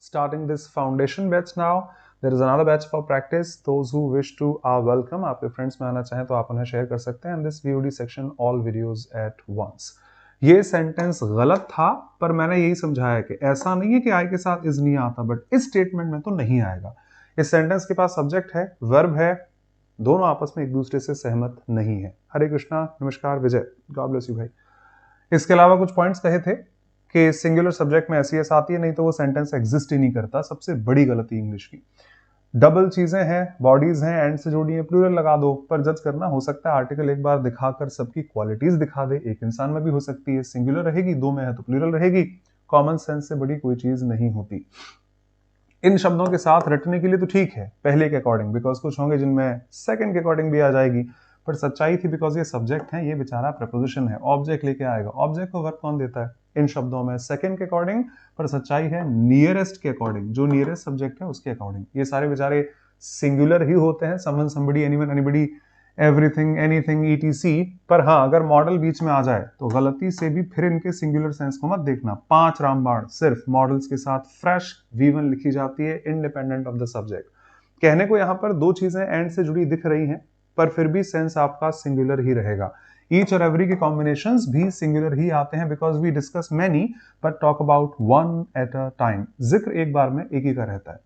starting this foundation batch now. There is another batch for practice. Those who wish to are welcome. आपके friends में आना चाहें तो आप उन्हें share कर सकते हैं. And this VOD section all videos at once. ये सेंटेंस गलत था, पर मैंने यही समझाया कि ऐसा नहीं है कि आई के साथ इज नहीं आता, बट इस स्टेटमेंट में तो नहीं आएगा. इस सेंटेंस के पास सब्जेक्ट है, वर्ब है, दोनों आपस में एक दूसरे से सहमत नहीं है. हरे कृष्णा, नमस्कार विजय, गॉड ब्लेस यू भाई. इसके अलावा कुछ पॉइंट्स कहे थे कि सिंगुलर सब्जेक्ट में ऐसी आती है, नहीं तो वो सेंटेंस एग्जिस्ट ही नहीं करता. सबसे बड़ी गलती इंग्लिश की. डबल चीजें हैं, बॉडीज हैं, एंड से जोड़ी है, प्लूरल लगा दो. पर जज करना हो सकता है आर्टिकल एक बार दिखाकर सबकी क्वालिटीज दिखा दे. एक इंसान में भी हो सकती है, सिंगुलर रहेगी, दो में है तो प्लूरल रहेगी. कॉमन सेंस से बड़ी कोई चीज नहीं होती. इन शब्दों के साथ रटने के लिए तो ठीक है पहले के अकॉर्डिंग, बिकॉज कुछ होंगे जिनमें सेकंड के अकॉर्डिंग भी आ जाएगी. पर सच्चाई थी बिकॉज ये सब्जेक्ट है, ये बेचारा प्रपोजिशन है, ऑब्जेक्ट लेके आएगा. ऑब्जेक्ट को वर्ब कौन देता है इन शब्दों में? सेकंड के अकॉर्डिंग. पर सच्चाई है नियरेस्ट के अकॉर्डिंग, जो नियरेस्ट सब्जेक्ट है उसके अकॉर्डिंग. ये सारे बेचारे सिंगुलर ही होते हैं, someone, somebody, anyone, anybody, everything, anything, etc. पर हाँ, अगर मॉडल बीच में आ जाए तो गलती से भी फिर इनके सिंगुलर सेंस को मत देखना. 5 रामबाण सिर्फ मॉडल्स के साथ फ्रेश V1 लिखी जाती है इंडिपेंडेंट ऑफ द सब्जेक्ट. कहने को यहाँ पर दो चीजें एंड से जुड़ी दिख रही हैं, पर फिर भी सेंस आपका सिंगुलर ही रहेगा. ईच और एवरी के कॉम्बिनेशंस भी सिंगुलर ही आते हैं, because we discuss many but talk about one at a time. जिक्र एक बार में एक ही का रहता है.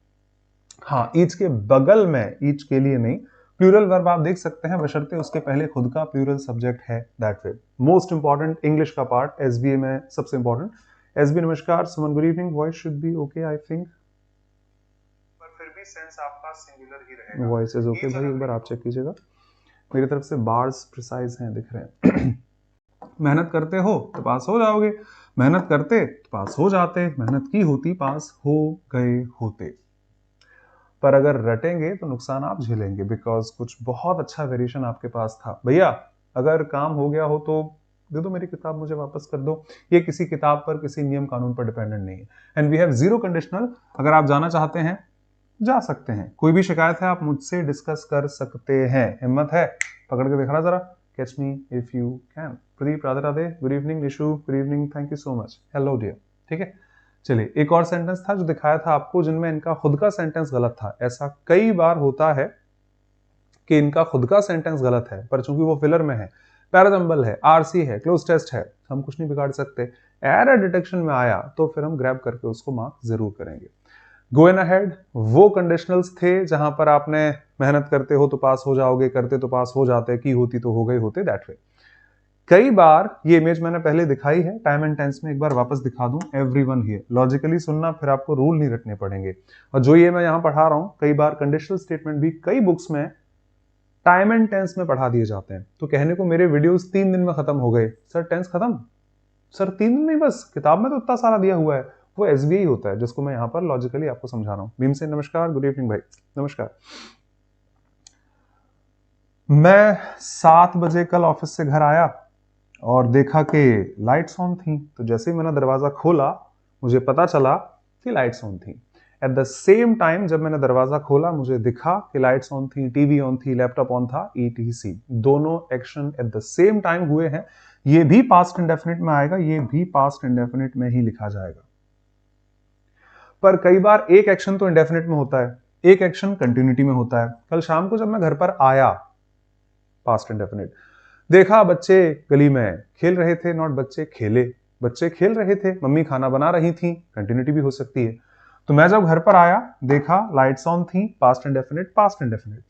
हाँ, ईच के बगल में, ईच के लिए नहीं, प्लूरल वर्ब आप देख सकते हैं, बशर्ते उसके पहले खुद का प्लूरल सब्जेक्ट है. That way most important English का पार्ट एसबीए में सबसे इंपॉर्टेंट. एसबी नमस्कार, Suman good evening. Voice should be okay I think, पर फिर भी सेंस आपका सिंगुलर ही रहेगा. वॉइस इज ओके भाई, एक बार आप चेक कीजिएगा. मेरी तरफ से बार्स प्रिसाइज हैं, दिख रहे हैं. मेहनत करते हो तो पास हो जाओगे, मेहनत करते तो पास हो जाते, मेहनत की होती पास हो गए होते. पर अगर रटेंगे तो नुकसान आप झेलेंगे, बिकॉज कुछ बहुत अच्छा वेरिएशन आपके पास था. भैया अगर काम हो गया हो तो दे दो मेरी किताब, मुझे वापस कर दो. ये किसी किताब पर, किसी नियम कानून पर डिपेंडेंट नहीं है. And we have zero conditional. अगर आप जाना चाहते हैं जा सकते हैं, कोई भी शिकायत है आप मुझसे डिस्कस कर सकते हैं. हिम्मत है पकड़ के देखना जरा. Catch me if you can. Pradeep, Radhe Radhe, good evening. Nishu, good evening, thank you so much. Hello dear. ठीक है, चलिए. एक और सेंटेंस था जो दिखाया था आपको, जिनमें इनका खुद का सेंटेंस गलत था. ऐसा कई बार होता है कि इनका खुद का सेंटेंस गलत है, पर चूंकि वो फिलर में है, पैराजंबल है, आरसी है, क्लोज टेस्ट है, हम कुछ नहीं बिगाड़ सकते. एरर डिटेक्शन में आया तो फिर हम ग्रैब करके उसको मार्क जरूर करेंगे. गो इन अहेड वो कंडीशनल्स थे जहां पर आपने मेहनत करते हो तो पास हो जाओगे, करते तो पास हो जाते, की होती तो हो गए होते. दैट वे कई बार ये इमेज मैंने पहले दिखाई है टाइम एंड टेंस में, एक बार वापस दिखा दूं. एवरीवन हियर, लॉजिकली सुनना, फिर आपको रूल नहीं रटने पड़ेंगे. और जो ये मैं यहां पढ़ा रहा हूं, कई बार कंडीशनल स्टेटमेंट भी कई बुक्स में टाइम एंड टेंस में पढ़ा दिए जाते हैं. तो कहने को मेरे वीडियोस 3 दिन में खत्म हो गए. सर टेंस खत्म? सर 3 दिन में बस? किताब में तो इतना सारा दिया हुआ है. वो एसबीआई होता है, जिसको मैं यहां पर लॉजिकली आपको समझा रहा हूं. भीम से नमस्कार, गुड इवनिंग भाई, नमस्कार. मैं 7 बजे कल ऑफिस से घर आया और देखा कि लाइट्स ऑन थी. तो जैसे ही मैंने दरवाजा खोला मुझे पता चला कि लाइट्स ऑन थी. एट द सेम टाइम जब मैंने दरवाजा खोला मुझे दिखा कि लाइट्स ऑन थी, टीवी ऑन थी, लैपटॉप ऑन था, ETC. दोनों action at the same time हुए हैं. ये भी पास्ट इंडेफिनिट में आएगा, ये भी पास्ट इंडेफिनिट में ही लिखा जाएगा. पर कई बार एक एक्शन तो इंडेफिनिट में होता है, एक एक्शन कंटिन्यूटी में होता है. कल शाम को जब मैं घर पर आया, पास्ट इंडेफिनिट, देखा बच्चे गली में खेल रहे थे, नॉट बच्चे खेले, बच्चे खेल रहे थे, मम्मी खाना बना रही थी, कंटिन्यूटी भी हो सकती है. तो मैं जब घर पर आया देखा लाइट्स ऑन थी, पास्ट इंडेफिनिट, पास्ट इंडेफिनिट.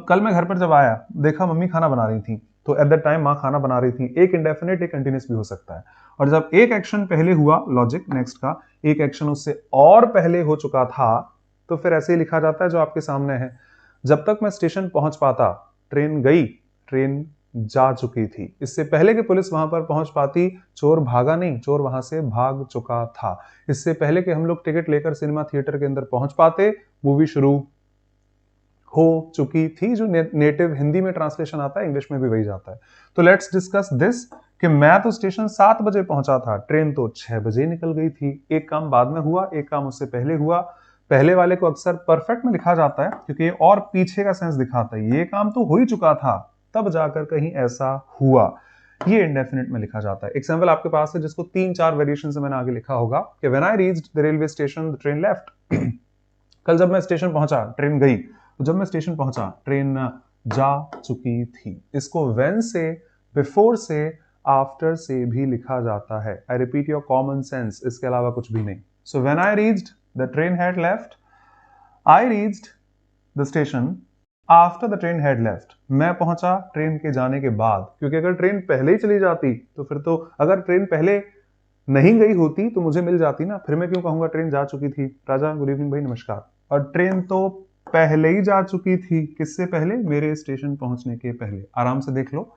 कल मैं घर पर जब आया देखा मम्मी खाना बना रही थी, तो एट द टाइम माँ खाना बना रही थी. एक इंडेफिनिट एक कंटिन्यूस भी हो सकता है. और जब एक एक्शन पहले हुआ, लॉजिक नेक्स्ट का, एक एक्शन उससे और पहले हो चुका था, तो फिर ऐसे ही लिखा जाता है जो आपके सामने है. जब तक मैं स्टेशन पहुंच पाता ट्रेन गई, ट्रेन जा चुकी थी. इससे पहले कि पुलिस वहां पर पहुंच पाती चोर भागा नहीं, चोर वहां से भाग चुका था. इससे पहले कि हम लोग टिकट लेकर सिनेमा थिएटर के अंदर पहुंच पाते मूवी शुरू हो चुकी थी. जो नेटिव हिंदी में ट्रांसलेशन आता है, इंग्लिश में भी वही जाता है. तो लेट्स डिस्कस दिस कि मैं तो स्टेशन 7 बजे पहुंचा था, ट्रेन तो 6 बजे निकल गई थी. एक काम बाद में हुआ, एक काम उससे पहले हुआ. पहले वाले को अक्सर परफेक्ट में लिखा जाता है क्योंकि ये और पीछे का सेंस दिखाता है. ये काम तो हो ही चुका था, तब जाकर कहीं ऐसा हुआ. ये इंडेफिनिट में लिखा जाता है। एग्जाम्पल आपके पास है जिसको 3-4 वेरिएशन से मैंने आगे लिखा होगा कि when I reached the railway station the train left. कल जब मैं स्टेशन पहुंचा ट्रेन गई, तो जब मैं स्टेशन पहुंचा ट्रेन जा चुकी थी। इसको व्हेन से, बिफोर से, आफ्टर से भी लिखा जाता है। I repeat your common sense, इसके अलावा कुछ भी नहीं। So when I reached the train had left, I reached the station after the train had left. मैं पहुंचा ट्रेन के जाने के बाद, क्योंकि अगर ट्रेन पहले ही चली जाती तो फिर तो, अगर ट्रेन पहले नहीं गई होती तो मुझे मिल जाती ना, फिर मैं क्यों कहूंगा ट्रेन जा चुकी थी। राजा गुड इवनिंग भाई नमस्कार। और ट्रेन तो पहले ही जा चुकी थी, किससे पहले, मेरे स्टेशन पहुंचने के पहले। आराम से देख लो,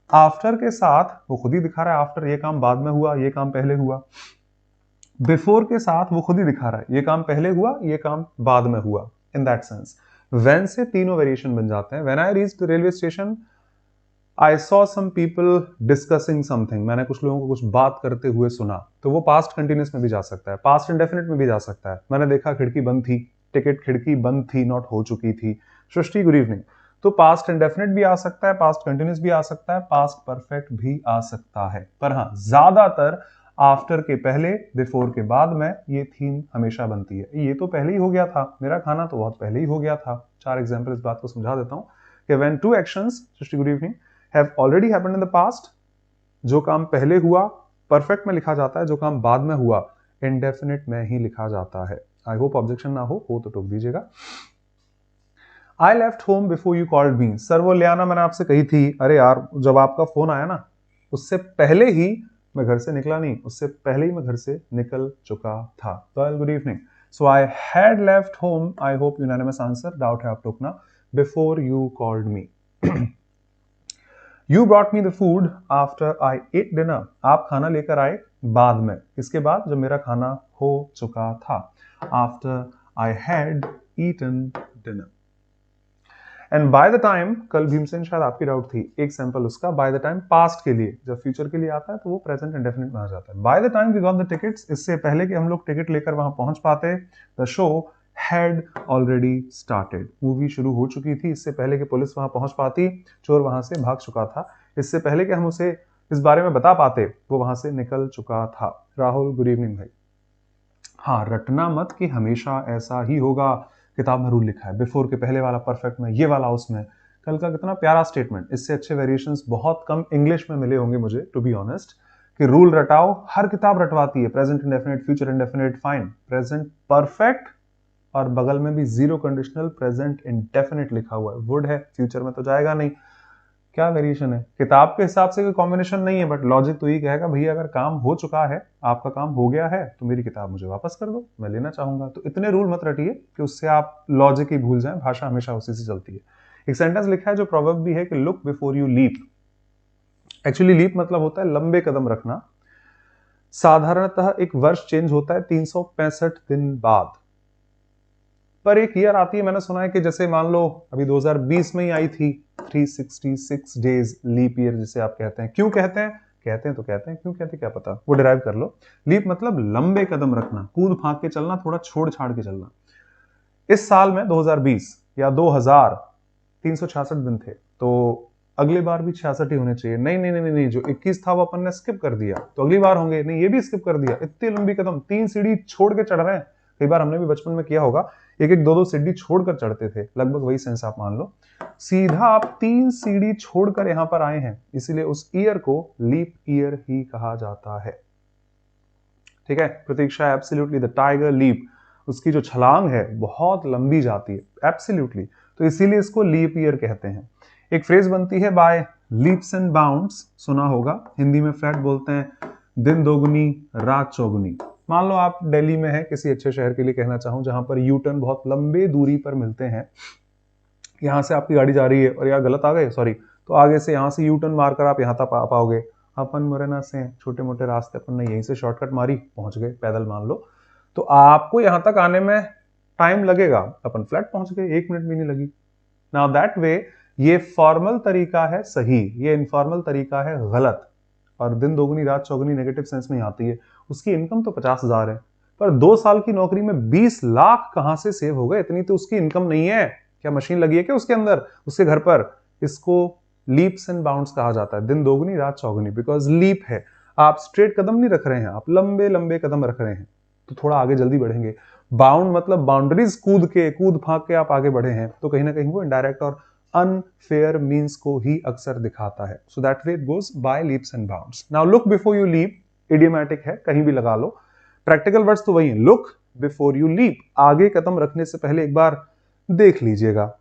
आफ्टर के साथ वो खुद ही दिखा रहा है आफ्टर, ये काम बाद में हुआ, ये काम पहले हुआ। बिफोर के साथ वो खुद ही दिखा रहा है ये काम पहले हुआ, ये काम बाद में हुआ। इन दैट सेंस व्हेन से तीनों वेरिएशन बन जाते हैं। When I reached the railway station, I saw some people discussing something. मैंने कुछ लोगों को कुछ बात करते हुए सुना, तो वो पास्ट कंटिन्यूस में भी जा सकता है, पास्ट इंडेफिनिट में भी जा सकता है। मैंने देखा खिड़की बंद थी, टिकट खिड़की बंद थी, नॉट हो चुकी थी। सृष्टि गुड इवनिंग। तो पास्ट इंडेफिनिट भी आ सकता है, पास्ट कंटिन्यूस भी आ सकता है, पास्ट परफेक्ट भी आ सकता है। पर हाँ, ज्यादातर आफ्टर के पहले, बिफोर के बाद में ये थीम हमेशा बनती है। ये तो पहले ही हो गया था, मेरा खाना तो बहुत पहले ही हो गया था। 4 एग्जाम्पल इस बात को समझा देता हूं कि when 2 actions, Srishti good evening, have already happened in the past, जो काम पहले हुआ परफेक्ट में लिखा जाता है, जो काम बाद में हुआ इंडेफिनिट में ही लिखा जाता है। आई होप ऑब्जेक्शन ना हो तो टोक दीजिएगा। I left home before you called me. Sir वो ले आना मैंने आपसे कही थी, अरे यार जब आपका फोन आया ना उससे पहले ही मैं घर से निकला नहीं, उससे पहले ही मैं घर से निकल चुका था। तो good evening. So I had left home, I hope unanimous answer, doubt है आप लोग ना, before you called me. You brought me the food after I at dinner. आप खाना लेकर आए बाद में, इसके बाद जब मेरा खाना हो चुका था। After I had eaten dinner. And by the time, कल भीमसेन शायद आपकी डाउट थी, एक सैंपल उसका, बाय द टाइम पास्ट के लिए, जब फ्यूचर के लिए आता है तो वो प्रेजेंट इंडेफिनिट में आ जाता है। By the time we got the tickets, इससे पहले कि हम लोग टिकट लेकर वहां पहुंच पाते, the show had already started. Movie शुरू हो चुकी थी, इससे पहले कि पुलिस वहां पहुंच पाती, चोर वहां से भाग चुका था, इससे पहले कि हम उसे इस बारे में बता पाते वो वहां से निकल चुका था। राहुल गुड इवनिंग भाई। हाँ, रटना मत कि हमेशा ऐसा ही होगा, किताब में रूल लिखा है, बिफोर के पहले वाला परफेक्ट में, ये वाला उसमें। कल का कितना प्यारा स्टेटमेंट, इससे अच्छे वेरिएशंस बहुत कम इंग्लिश में मिले होंगे मुझे, टू बी ऑनेस्ट, कि रूल रटाओ। हर किताब रटवाती है, present indefinite, future indefinite, fine, present perfect, और बगल में भी जीरो कंडीशनल प्रेजेंट इंडेफिनिट लिखा हुआ है। वुड है, फ्यूचर में तो जाएगा नहीं। क्या वेरिएशन है, किताब के हिसाब से कोई कॉम्बिनेशन नहीं है, बट लॉजिक तो ये कहेगा भैया अगर काम हो चुका है, आपका काम हो गया है, तो मेरी किताब मुझे वापस कर दो, मैं लेना चाहूंगा। तो इतने रूल मत रटिए कि उससे आप लॉजिक ही भूल जाएं, भाषा हमेशा उसी से चलती है। एक सेंटेंस लिखा है जो प्रोवर्ब भी है कि look before you leap. Actually leap मतलब होता है लंबे कदम रखना। साधारणतः एक वर्ष चेंज होता है 365 दिन बाद, पर एक ईयर आती है, मैंने सुना है कि जैसे मान लो अभी 2020 में ही आई थी 366 डेज लीप ईयर जिसे आप कहते हैं। क्यों कहते हैं, कहते हैं तो कहते हैं, क्यों कहते हैं क्या पता, वो डिराइव कर लो। लीप मतलब लंबे कदम रखना, कूद फांक के चलना, थोड़ा छोड़ छाड़ के चलना। इस साल में 2020 या 2000 366 दिन थे, तो अगली बार भी 66 ही होने चाहिए। नहीं नहीं नहीं नहीं, जो 21 था वो अपन ने स्किप कर दिया, तो अगली बार होंगे, नहीं ये भी स्किप कर दिया। इतनी लंबी कदम, 3 सीढ़ी छोड़ के चढ़ रहे हैं। कई बार हमने भी बचपन में किया होगा, एक एक दो दो सीढ़ी छोड़कर चढ़ते थे, लगभग वही सेंस आप मान लो। सीधा आप 3 सीढ़ी छोड़कर यहां पर आए हैं, इसीलिए उस ईयर को लीप ईयर ही कहा जाता है। ठीक है, प्रतीक्षा, एब्सोल्युटली द टाइगर लीप, उसकी जो छलांग है बहुत लंबी जाती है, एब्सोल्युटली, तो इसीलिए इसको लीप ईयर कहते हैं। एक फ्रेज बनती है बाय लीप्स एंड बाउंड्स, सुना होगा, हिंदी में फ्लैट बोलते हैं, दिन दोगुनी रात चौगुनी। मान लो आप दिल्ली में हैं, किसी अच्छे शहर के लिए कहना चाहूं जहां पर यू टर्न बहुत लंबे दूरी पर मिलते हैं, यहां से आपकी गाड़ी जा रही है और यार गलत आ गए सॉरी, तो आगे से यहां से यू टर्न मारकर आप यहां तक आ पाओगे। अपन मुरैना से छोटे मोटे रास्ते अपन ने यहीं से शॉर्टकट मारी, पहुंच गए पैदल मान लो, तो आपको यहां तक आने में टाइम लगेगा, अपन फ्लैट पहुंच गए, 1 मिनट भी नहीं लगी। नाउ दैट वे, ये फॉर्मल तरीका है सही, ये इनफॉर्मल तरीका है गलत। और दिन दोगुनी रात चौगुनी नेगेटिव सेंस में आती है। उसकी इनकम तो 50,000 है, पर 2 साल की नौकरी में 20 लाख कहां से सेव हो गए, इतनी तो उसकी इनकम नहीं है। क्या मशीन लगी है क्या उसके अंदर, उसके घर पर? इसको लीप्स एंड बाउंड्स कहा जाता है, दिन दोगुनी रात चौगुनी, बिकॉज लीप है, आप स्ट्रेट कदम नहीं रख रहे हैं, आप लंबे लंबे कदम रख रहे हैं, तो थोड़ा आगे जल्दी बढ़ेंगे। बाउंड मतलब बाउंड्रीज कूद फांक के आप आगे बढ़े हैं, तो कहीं ना कहीं वो इनडायरेक्ट और अनफेयर मीन्स को ही अक्सर दिखाता है। So that way it goes by leaps and bounds. Now look before you leap idiomatic है, कहीं भी लगा लो, प्रैक्टिकल वर्ड्स तो वही है, लुक बिफोर यू लीप, आगे कदम रखने से पहले एक बार देख लीजिएगा,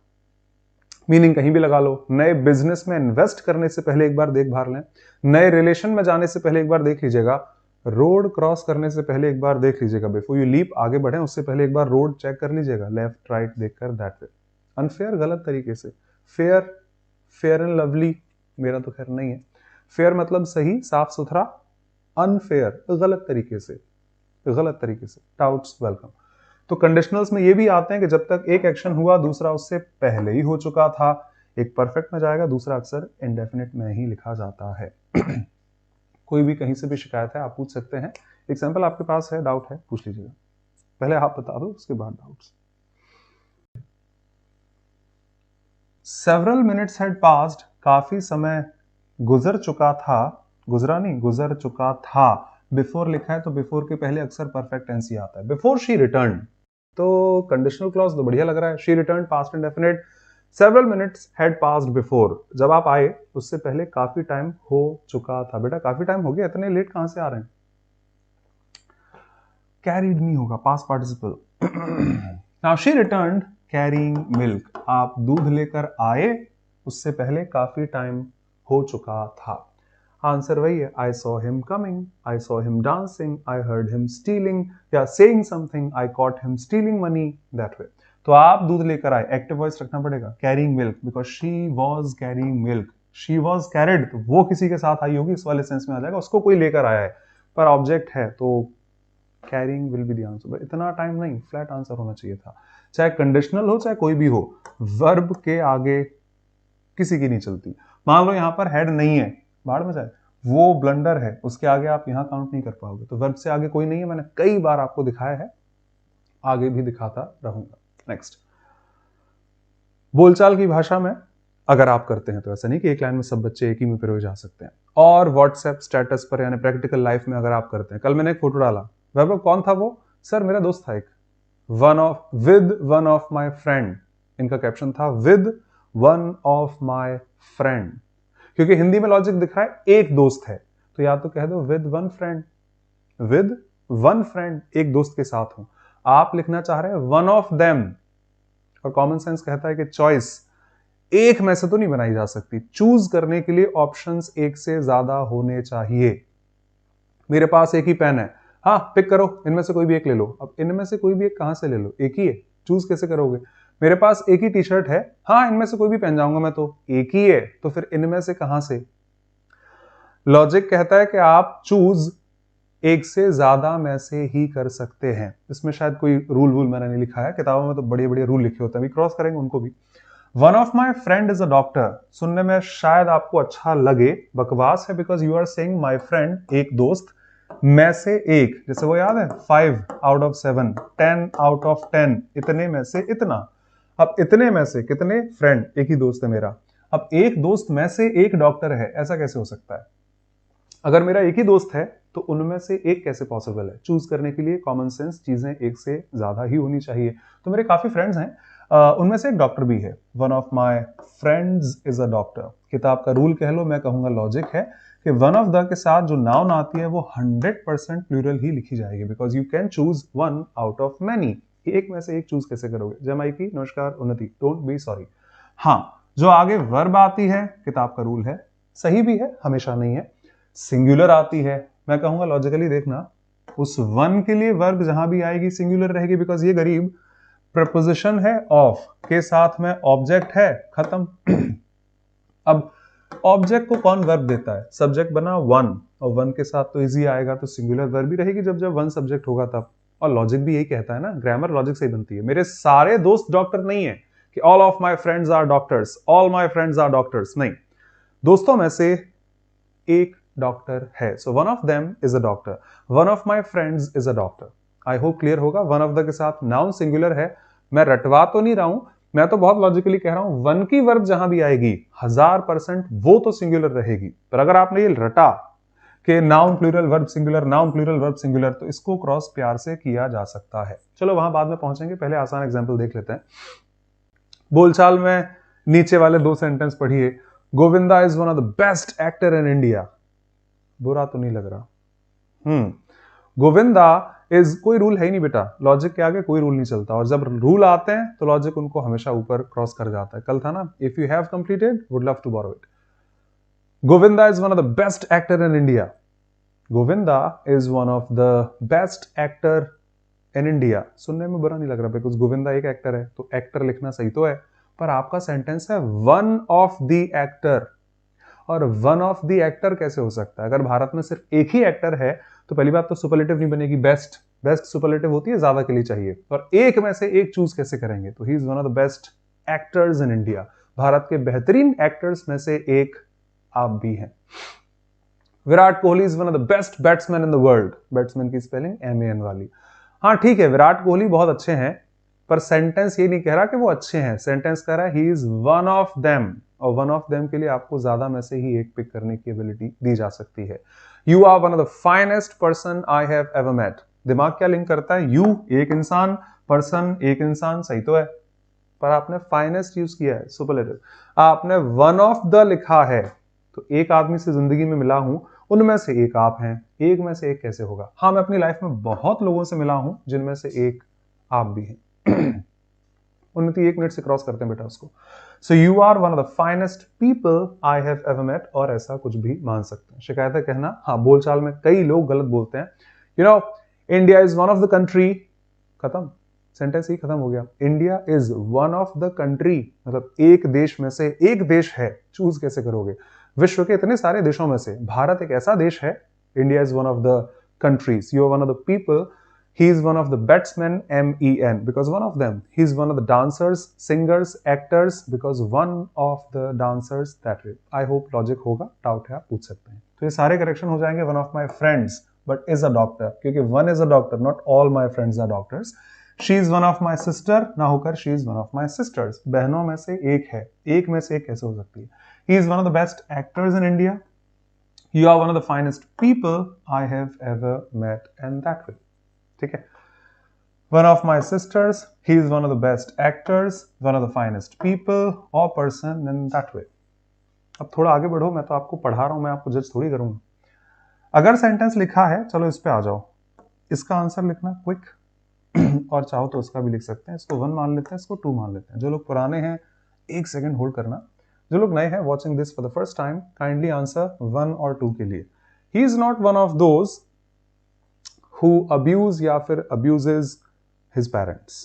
मीनिंग कहीं भी लगा लो। नए बिजनेस में इन्वेस्ट करने से पहले एक बार देख भाल लें, नए रिलेशन में जाने से पहले एक बार देख लीजिएगा, रोड क्रॉस करने से पहले एक बार देख लीजिएगा, बिफोर यू लीप आगे बढ़े उससे पहले एक बार रोड चेक कर लीजिएगा, लेफ्ट राइट देखकर, दैट वे। अनफेयर गलत तरीके से, फेयर, फेयर एंड लवली मेरा तो खैर नहीं है, फेयर मतलब सही साफ सुथरा, अनफेयर गलत तरीके से, गलत तरीके से, डाउट्स वेलकम। तो कंडीशनल्स में ये भी आते हैं कि जब तक एक एक्शन हुआ दूसरा उससे पहले ही हो चुका था, एक परफेक्ट में जाएगा, दूसरा अक्सर इंडेफिनिट में ही लिखा जाता है। कोई भी कहीं से भी शिकायत है आप पूछ सकते हैं, एग्जाम्पल आपके पास है, डाउट है पूछ लीजिएगा, पहले आप बता दो उसके बाद doubts. Several minutes had passed, काफी समय गुजर चुका था, गुजरा नहीं गुजर चुका था, बिफोर लिखा है तो बिफोर के पहले अक्सर परफेक्ट टेंस ही आता है। बिफोर शी रिटर्न, तो कंडीशनल क्लॉज तो बढ़िया लग रहा है, she return past indefinite, several minutes had passed before, जब आप आए उससे पहले काफी टाइम हो चुका था। बेटा काफी टाइम हो गया, इतने लेट कहां से आ रहे हैं, कैरीड नहीं होगा, past participle. Now she returned carrying milk, आप दूध लेकर आए उससे पहले काफी टाइम हो चुका था। आंसर वही है, I saw him coming, I saw him dancing, I heard him stealing, या saying something, I caught him stealing money, that way. तो आप दूध लेकर आए, एक्टिव वॉइस रखना पड़ेगा, carrying milk, because she was carrying milk, she was carried, तो वो किसी के साथ आई होगी, इस वाले सेंस में आ जाएगा, उसको कोई लेकर आया है, पर ऑब्जेक्ट है तो carrying will be the answer. इतना टाइम नहीं, फ्लैट आंसर होना चाहिए था, चाहे कंडीशनल हो चाहे कोई भी हो, वर्ब के आगे किसी की नहीं चलती। मान लो यहां पर हेड नहीं है, बाढ़ में जाए, वो ब्लंडर है, उसके आगे आप यहां काउंट नहीं कर पाओगे, तो वर्ब से आगे कोई नहीं है, मैंने कई बार आपको दिखाया है, आगे भी दिखाता रहूंगा। नेक्स्ट, बोलचाल की भाषा में अगर आप करते हैं तो ऐसा नहीं कि एक लाइन में सब बच्चे एक ही में पिरोए जा सकते हैं, और व्हाट्सएप स्टेटस पर यानी प्रैक्टिकल लाइफ में अगर आप करते हैं, कल मैंने एक फोटो डाला, वैभव कौन था वो, सर मेरा दोस्त था एक, with one of my friend, इनका कैप्शन था with one of my friend, क्योंकि हिंदी में लॉजिक दिख रहा है एक दोस्त है, तो या तो कह दो with one friend, with one friend, एक दोस्त के साथ हूं, आप लिखना चाह रहे हैं वन ऑफ देम, और कॉमन सेंस कहता है कि चॉइस एक में से तो नहीं बनाई जा सकती, चूज करने के लिए ऑप्शंस एक से ज्यादा होने चाहिए। मेरे पास एक ही पेन है, हाँ पिक करो, इनमें से कोई भी एक ले लो, अब इनमें से कोई भी एक कहां से ले लो, एक ही है, चूज कैसे करोगे। मेरे पास एक ही टी शर्ट है, हाँ इनमें से कोई भी पहन जाऊंगा मैं, तो एक ही है, तो फिर इनमें से कहां से। लॉजिक कहता है कि आप चूज एक से ज्यादा में से ही कर सकते हैं, इसमें शायद कोई रूल मैंने नहीं लिखा है, किताबों में तो बड़े बड़े रूल लिखे होते हैं, अभी क्रॉस करेंगे उनको भी। One of my friend is a doctor, सुनने में शायद आपको अच्छा लगे, बकवास है, because you are saying my friend, एक दोस्त में से एक, जैसे वो याद है 5 आउट ऑफ 7, 10 आउट ऑफ 10, इतने में से इतना। अब इतने में से कितने फ्रेंड, एक ही दोस्त है मेरा, अब एक दोस्त में से एक डॉक्टर है, ऐसा कैसे हो सकता है। अगर मेरा एक ही दोस्त है तो उनमें से एक कैसे पॉसिबल है। चूज करने के लिए कॉमन सेंस चीजें एक से ज्यादा ही होनी चाहिए। तो मेरे काफी फ्रेंड्स हैं, उनमें से एक डॉक्टर भी है। One of my friends is a doctor. किताब का रूल कह लो, मैं कहूंगा लॉजिक है कि वन ऑफ द के साथ जो नाउन आती है वो 100% प्लूरल ही लिखी जाएगी, because you can choose one out of many. एक में से एक चूज कैसे करोगे। जय माई की, नमस्कार, उन्नति, डोंट बी सॉरी। हाँ, जो आगे वर्ब आती है, किताब का रूल है, सही भी है, हमेशा नहीं है। सिंगुलर आती है, मैं कहूंगा लॉजिकली देखना, उस वन के लिए वर्ब जहां भी आएगी सिंगुलर रहेगी, बिकॉज ये गरीब प्रपोजिशन है, ऑफ के साथ में ऑब्जेक्ट है, खत्म। अब ऑब्जेक्ट को कौन वर्ब देता है, सब्जेक्ट बना वन, और वन के साथ तो इजी आएगा, तो सिंगुलर वर्ब भी रहेगी जब जब वन सब्जेक्ट होगा तब। और लॉजिक भी यही कहता है ना, ग्रामर लॉजिक से ही बनती है। मेरे सारे दोस्त डॉक्टर नहीं है कि all of my friends are doctors, all my friends are doctors, नहीं, दोस्तों में से एक डॉक्टर है। So one of them is a doctor, one of my friends is a doctor. I hope clear होगा। वन ऑफ द के साथ noun singular है, मैं रटवा तो नहीं रहा हूं, मैं तो बहुत लॉजिकली कह रहा हूं, वन की वर्ब जहां भी आएगी 1000% वो तो सिंगुलर रहेगी। पर अगर आपने ये रटा कि noun plural verb singular, noun plural verb singular, तो इसको क्रॉस प्यार से किया जा सकता है। चलो वहां बाद में पहुंचेंगे, पहले आसान एग्जाम्पल देख लेते हैं। बोलचाल में नीचे वाले 2 सेंटेंस पढ़िए। Govinda is one of the best actor in India. बुरा तो नहीं लग रहा। गोविंदा इज, कोई रूल है ही नहीं बेटा, लॉजिक के आगे कोई रूल नहीं चलता, और जब रूल आते हैं तो लॉजिक उनको हमेशा ऊपर क्रॉस कर जाता है। कल था ना, if you have completed would love to borrow it. Govinda is one of the best actor in India. Govinda is one of the best actor in India. सुनने में बुरा नहीं लग रहा, बिकॉज गोविंदा एक एक्टर है, तो एक्टर लिखना सही तो है, पर आपका सेंटेंस है वन ऑफ द एक्टर, और वन ऑफ द एक्टर कैसे हो सकता है? अगर भारत में सिर्फ एक ही एक्टर है तो पहली बात तो सुपरलेटिव नहीं बनेगी, बेस्ट बेस्ट सुपरलेटिव होती है, ज्यादा के लिए चाहिए, और एक में से एक चूज कैसे करेंगे? तो he is one of the best actors in India. Bharat के बेहतरीन एक्टर्स में से एक आप भी हैं। Virat Kohli is one of the best batsman in the world. Batsman की स्पेलिंग MAN वाली। हाँ ठीक है, विराट कोहली बहुत अच्छे हैं, पर सेंटेंस ये नहीं कह रहा कि वो अच्छे हैं, सेंटेंस कह रहा है he is one of them, और वन ऑफ देम के लिए आपको ज्यादा में से ही एक पिक करने की एबिलिटी दी जा सकती है। You are one of the finest person I have ever met. दिमाग क्या लिंक करता है? यू एक इंसान, पर्सन एक इंसान, सही तो है, पर आपने फाइनेस्ट यूज किया है, सुपरलेटिव। आपने वन ऑफ द लिखा है, तो एक आदमी से जिंदगी में मिला हूं, उनमें से एक आप हैं, एक में से एक कैसे होगा? हाँ, मैं अपनी लाइफ में बहुत लोगों से मिला हूं जिनमें से एक आप भी हैं। उन्नति 1 मिनट से क्रॉस करते हैं बेटा उसको। So you are one of the finest people I have ever met, और ऐसा कुछ भी मान सकते हैं। शिकायत है कहना, हाँ बोलचाल में कई लोग गलत बोलते हैं। You know, India is one of the country, खत्म, सेंटेंस ही खत्म हो गया। India is one of the country, मतलब एक देश में से एक देश है, चूज कैसे करोगे? विश्व के इतने सारे देशों में से भारत एक ऐसा देश है। India is one of the countries. You are one of the people. He is one of the batsmen, MEN, because one of them. He is one of the dancers, singers, actors, because one of the dancers that way. I hope logic होगा, doubt है आप पूछ सकते हैं। तो ये सारे correction हो जाएंगे। One of my friends, but is a doctor, क्योंकि one is a doctor, not all my friends are doctors. She is one of my sister, ना होकर she is one of my sisters. बहनों में से एक है, एक में से एक कैसे हो सकती है? He is one of the best actors in India. You are one of the finest people I have ever met, and that way. ठीक है, one of my sisters, he is one of the best actors, one of the finest people और person in that way. अब थोड़ा आगे बढ़ो, मैं तो आपको पढ़ा रहा हूं, मैं आपको जज थोड़ी करूंगा। अगर सेंटेंस लिखा है, चलो इस पे आ जाओ, इसका आंसर लिखना क्विक, और चाहो तो उसका भी लिख सकते हैं। इसको 1 मान लेते हैं, इसको 2 मान लेते हैं। जो लोग पुराने हैं 1 सेकेंड होल्ड करना, जो लोग नए हैं watching this for the first time, kindly answer 1 और 2 के लिए। He is not one of those who abuse या फिर abuses his parents।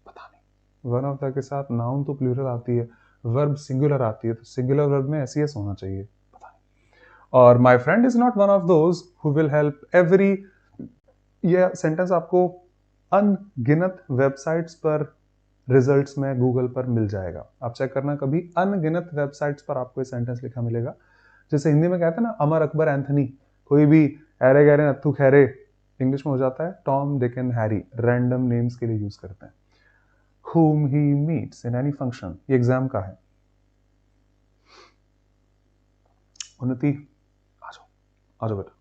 पता नहीं, वन ऑफ द के साथ नाउन तो प्लूरल आती है, वर्ब सिंगुलर आती है, तो सिंगुलर वर्ब में SES होना चाहिए, पता नहीं। और my friend is not one of those who will help every, यह सेंटेंस आपको अनगिनत वेबसाइट्स पर, रिजल्ट्स में गूगल पर मिल जाएगा। आप चेक करना कभी, अनगिनत वेबसाइट्स पर आपको ये सेंटेंस लिखा मिलेगा। जैसे हिंदी में कहते हैं ना, अमर अकबर एंथनी, कोई भी अरे गहरे नत्थु खैरे, इंग्लिश में हो जाता है Tom Dick and Harry, random names के लिए यूज करते हैं। whom he meets in any function, ये एग्जाम का है। उन्नति आ जाओ बेटा।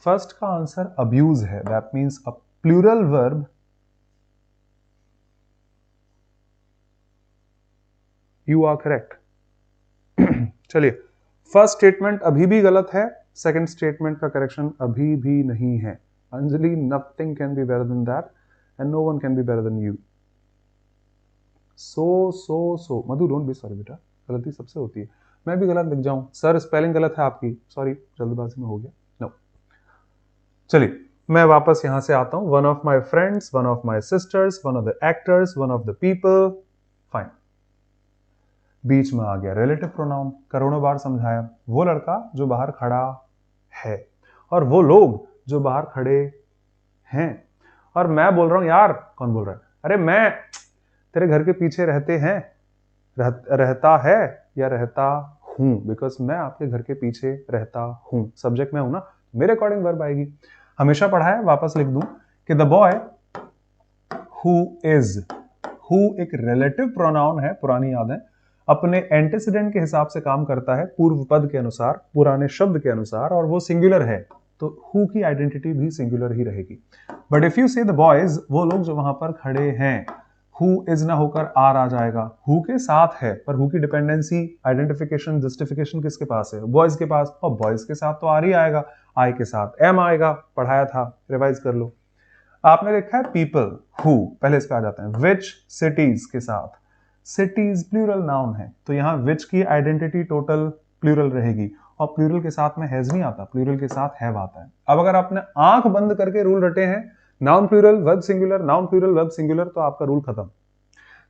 फर्स्ट का आंसर अब्यूज है, that means a plural verb. You are correct. चलिए, फर्स्ट स्टेटमेंट अभी भी गलत है, सेकंड स्टेटमेंट का करेक्शन अभी भी नहीं है। Anjali, nothing can be better than that and no one can be better than you. So Madhu, don't be sorry बेटा, गलती सबसे होती है, मैं भी गलत लिख जाऊं, सर स्पेलिंग गलत है आपकी, सॉरी, जल्दबाजी में हो गया। नो, चलिए मैं वापस यहां से आता हूं। One of my friends, one of my sisters, one of the actors, one of the people, fine. बीच में आ गया रिलेटिव प्रोनाउन, करोड़ों बार समझाया। वो लड़का जो बाहर खड़ा है, और वो लोग जो बाहर खड़े हैं। और मैं बोल रहा हूं, यार कौन बोल रहा है? अरे मैं तेरे घर के पीछे रहते हैं, रहता है या रहता हूं, बिकॉज मैं आपके घर के पीछे रहता हूं, सब्जेक्ट में हूं ना, मेरे अकॉर्डिंग वर्ब आएगी। हमेशा पढ़ा है, वापस लिख दूं कि the boy who is. Who एक रिलेटिव प्रोनाउन है, पुरानी याद है, अपने एंटीसीडेंट के हिसाब से काम करता है, पूर्व पद के अनुसार, पुराने शब्द के अनुसार, और वो सिंगुलर है, तो हु की आइडेंटिटी भी सिंगुलर ही रहेगी। बट इफ यू से द बॉयज, वो लोग जो वहां पर खड़े हैं, हु इज ना होकर आर आ जाएगा। हु के साथ है, पर हु की डिपेंडेंसी, आइडेंटिफिकेशन, जस्टिफिकेशन किसके पास है? बॉयज के पास, और बॉयज के साथ तो आर ही आएगा, आई के साथ एम आएगा, पढ़ाया था, रिवाइज कर लो। आपने लिखा है पीपल, हु, पहले इस पे आ जाते हैं। विच सिटीज के साथ, सिटीज प्लूरल नाउन है, तो यहां विच की आइडेंटिटी टोटल प्लूरल रहेगी, और प्लूरल के साथ में हैज नहीं आता, प्लूरल के साथ हैव आता है। अब अगर आपने आंख बंद करके रूल रटे हैं, noun plural verb singular, noun plural verb singular, तो आपका रूल खत्म,